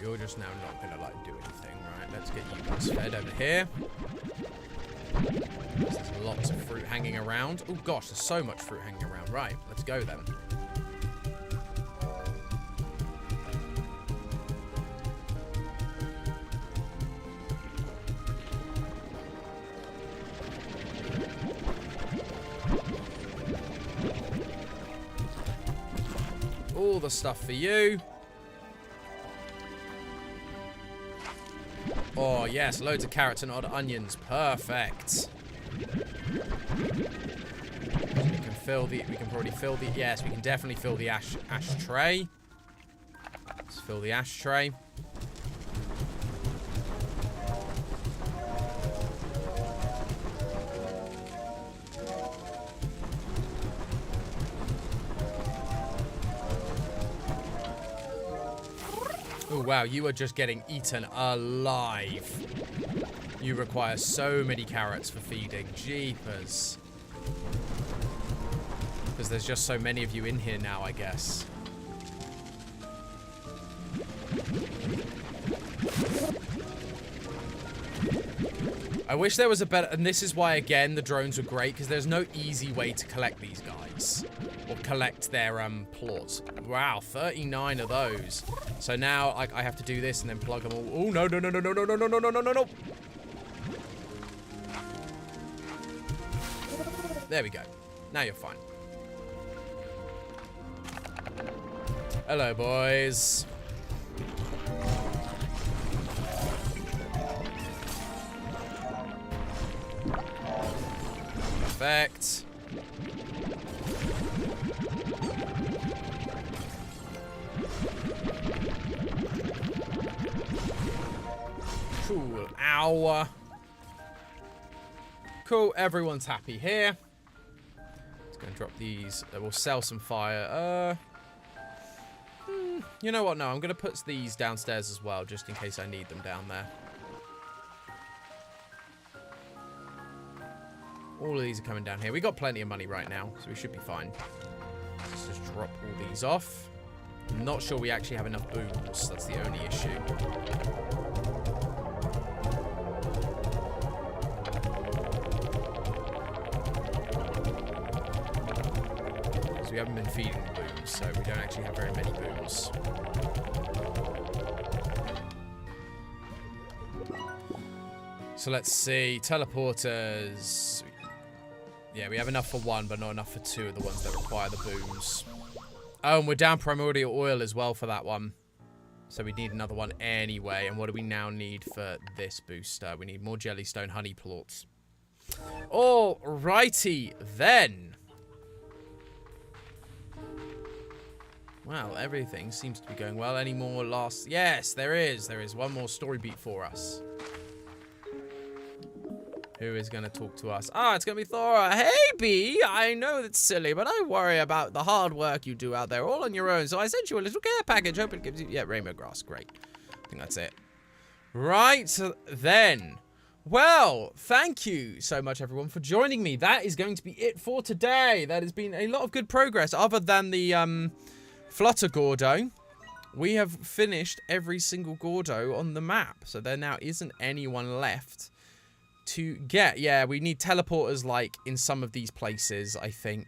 You're just now not going to, like, do anything, right? Let's get you guys fed over here. There's lots of fruit hanging around. Oh, gosh, there's so much fruit hanging around. Right, let's go then. All the stuff for you. Oh, yes, loads of carrots and odd onions. Perfect. We can fill the... We can probably fill the... Yes, we can definitely fill the ashtray. Let's fill the ashtray. Oh, wow, you are just getting eaten alive. You require so many carrots for feeding. Jeepers. Because there's just so many of you in here now, I guess. I wish there was a better... And this is why, again, the drones were great, because there's no easy way to collect these guys. Or collect their plots. Wow, 39 of those. So now I have to do this and then plug them all. Oh, no, no, no, no, no, no, no, no, no, no, no, no, no. There we go. Now you're fine. Hello, boys. Perfect. Cool. Ow. Cool. Everyone's happy here. Let's go and drop these. We'll sell some fire. You know what? No, I'm going to put these downstairs as well, just in case I need them down there. All of these are coming down here. We got plenty of money right now, so we should be fine. Let's just drop all these off. I'm not sure we actually have enough booms. That's the only issue. Because we haven't been feeding the booms, so we don't actually have very many booms. So let's see. Teleporters. Yeah, we have enough for one, but not enough for two of the ones that require the booms. Oh, and we're down primordial oil as well for that one. So we need another one anyway. And what do we now need for this booster? We need more jellystone honey plorts. Alrighty then. Wow, everything seems to be going well. Any more last... Yes, there is. There is one more story beat for us. Who is going to talk to us? Ah, it's going to be Thora. Hey, Bee. I know it's silly, but I worry about the hard work you do out there all on your own. So I sent you a little care package. Hope it gives you... Yeah, rainbow grass. Great. I think that's it. Right, so then. Well, thank you so much, everyone, for joining me. That is going to be it for today. That has been a lot of good progress. Other than the Flutter Gordo, we have finished every single Gordo on the map. So there now isn't anyone left to get. Yeah, we need teleporters like in some of these places, I think.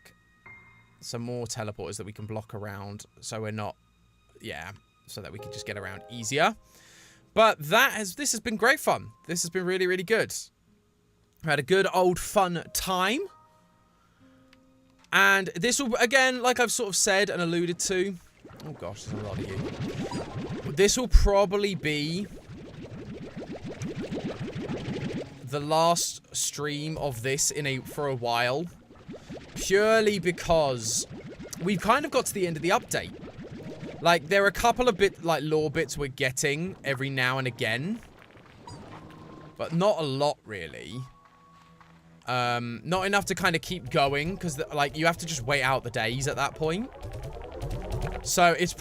Some more teleporters that we can block around so we're not, yeah, so that we can just get around easier. But this has been great fun. This has been really, really good. We had a good old fun time. And this will, again, like I've sort of said and alluded to. Oh gosh, there's a lot of you. This will probably be the last stream of this for a while, purely because we've kind of got to the end of the update. Like, there are a couple of lore bits we're getting every now and again. But not a lot, really. Not enough to kind of keep going, because, like, you have to just wait out the days at that point. So, this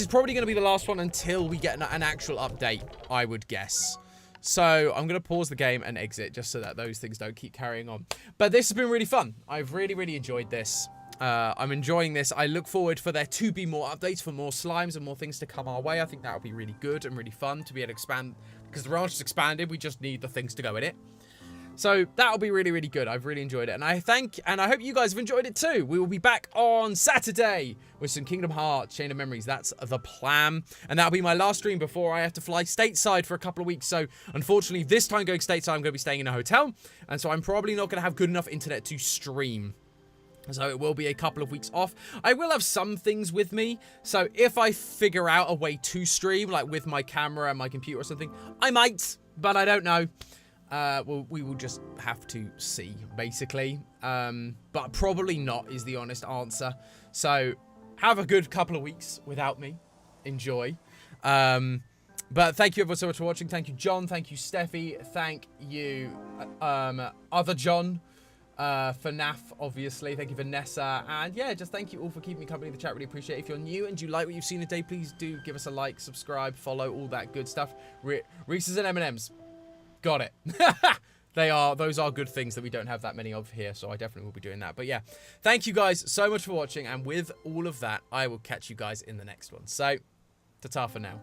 is probably going to be the last one until we get an actual update, I would guess. So, I'm going to pause the game and exit, just so that those things don't keep carrying on. But this has been really fun. I've really, really enjoyed this. I'm enjoying this. I look forward for there to be more updates, for more slimes and more things to come our way. I think that would be really good and really fun to be able to expand, because the ranch is expanded. We just need the things to go in it. So that'll be really, really good. I've really enjoyed it. And I hope you guys have enjoyed it too. We will be back on Saturday with some Kingdom Hearts Chain of Memories. That's the plan. And that'll be my last stream before I have to fly stateside for a couple of weeks. So unfortunately, this time going stateside, I'm going to be staying in a hotel. And so I'm probably not going to have good enough internet to stream. So it will be a couple of weeks off. I will have some things with me. So if I figure out a way to stream, like with my camera and my computer or something, I might, but I don't know. We will just have to see, basically. But probably not is the honest answer. So have a good couple of weeks without me. Enjoy. But thank you everyone so much for watching. Thank you, John. Thank you, Steffi. Thank you, other John. FNAF, obviously. Thank you, Vanessa. And yeah, just thank you all for keeping me company in the chat. Really appreciate it. If you're new and you like what you've seen today, please do give us a like, subscribe, follow, all that good stuff. Reese's and M&M's. Got it. Those are good things that we don't have that many of here, so I definitely will be doing that. But yeah, thank you guys so much for watching. And with all of that, I will catch you guys in the next one. So, ta-ta for now.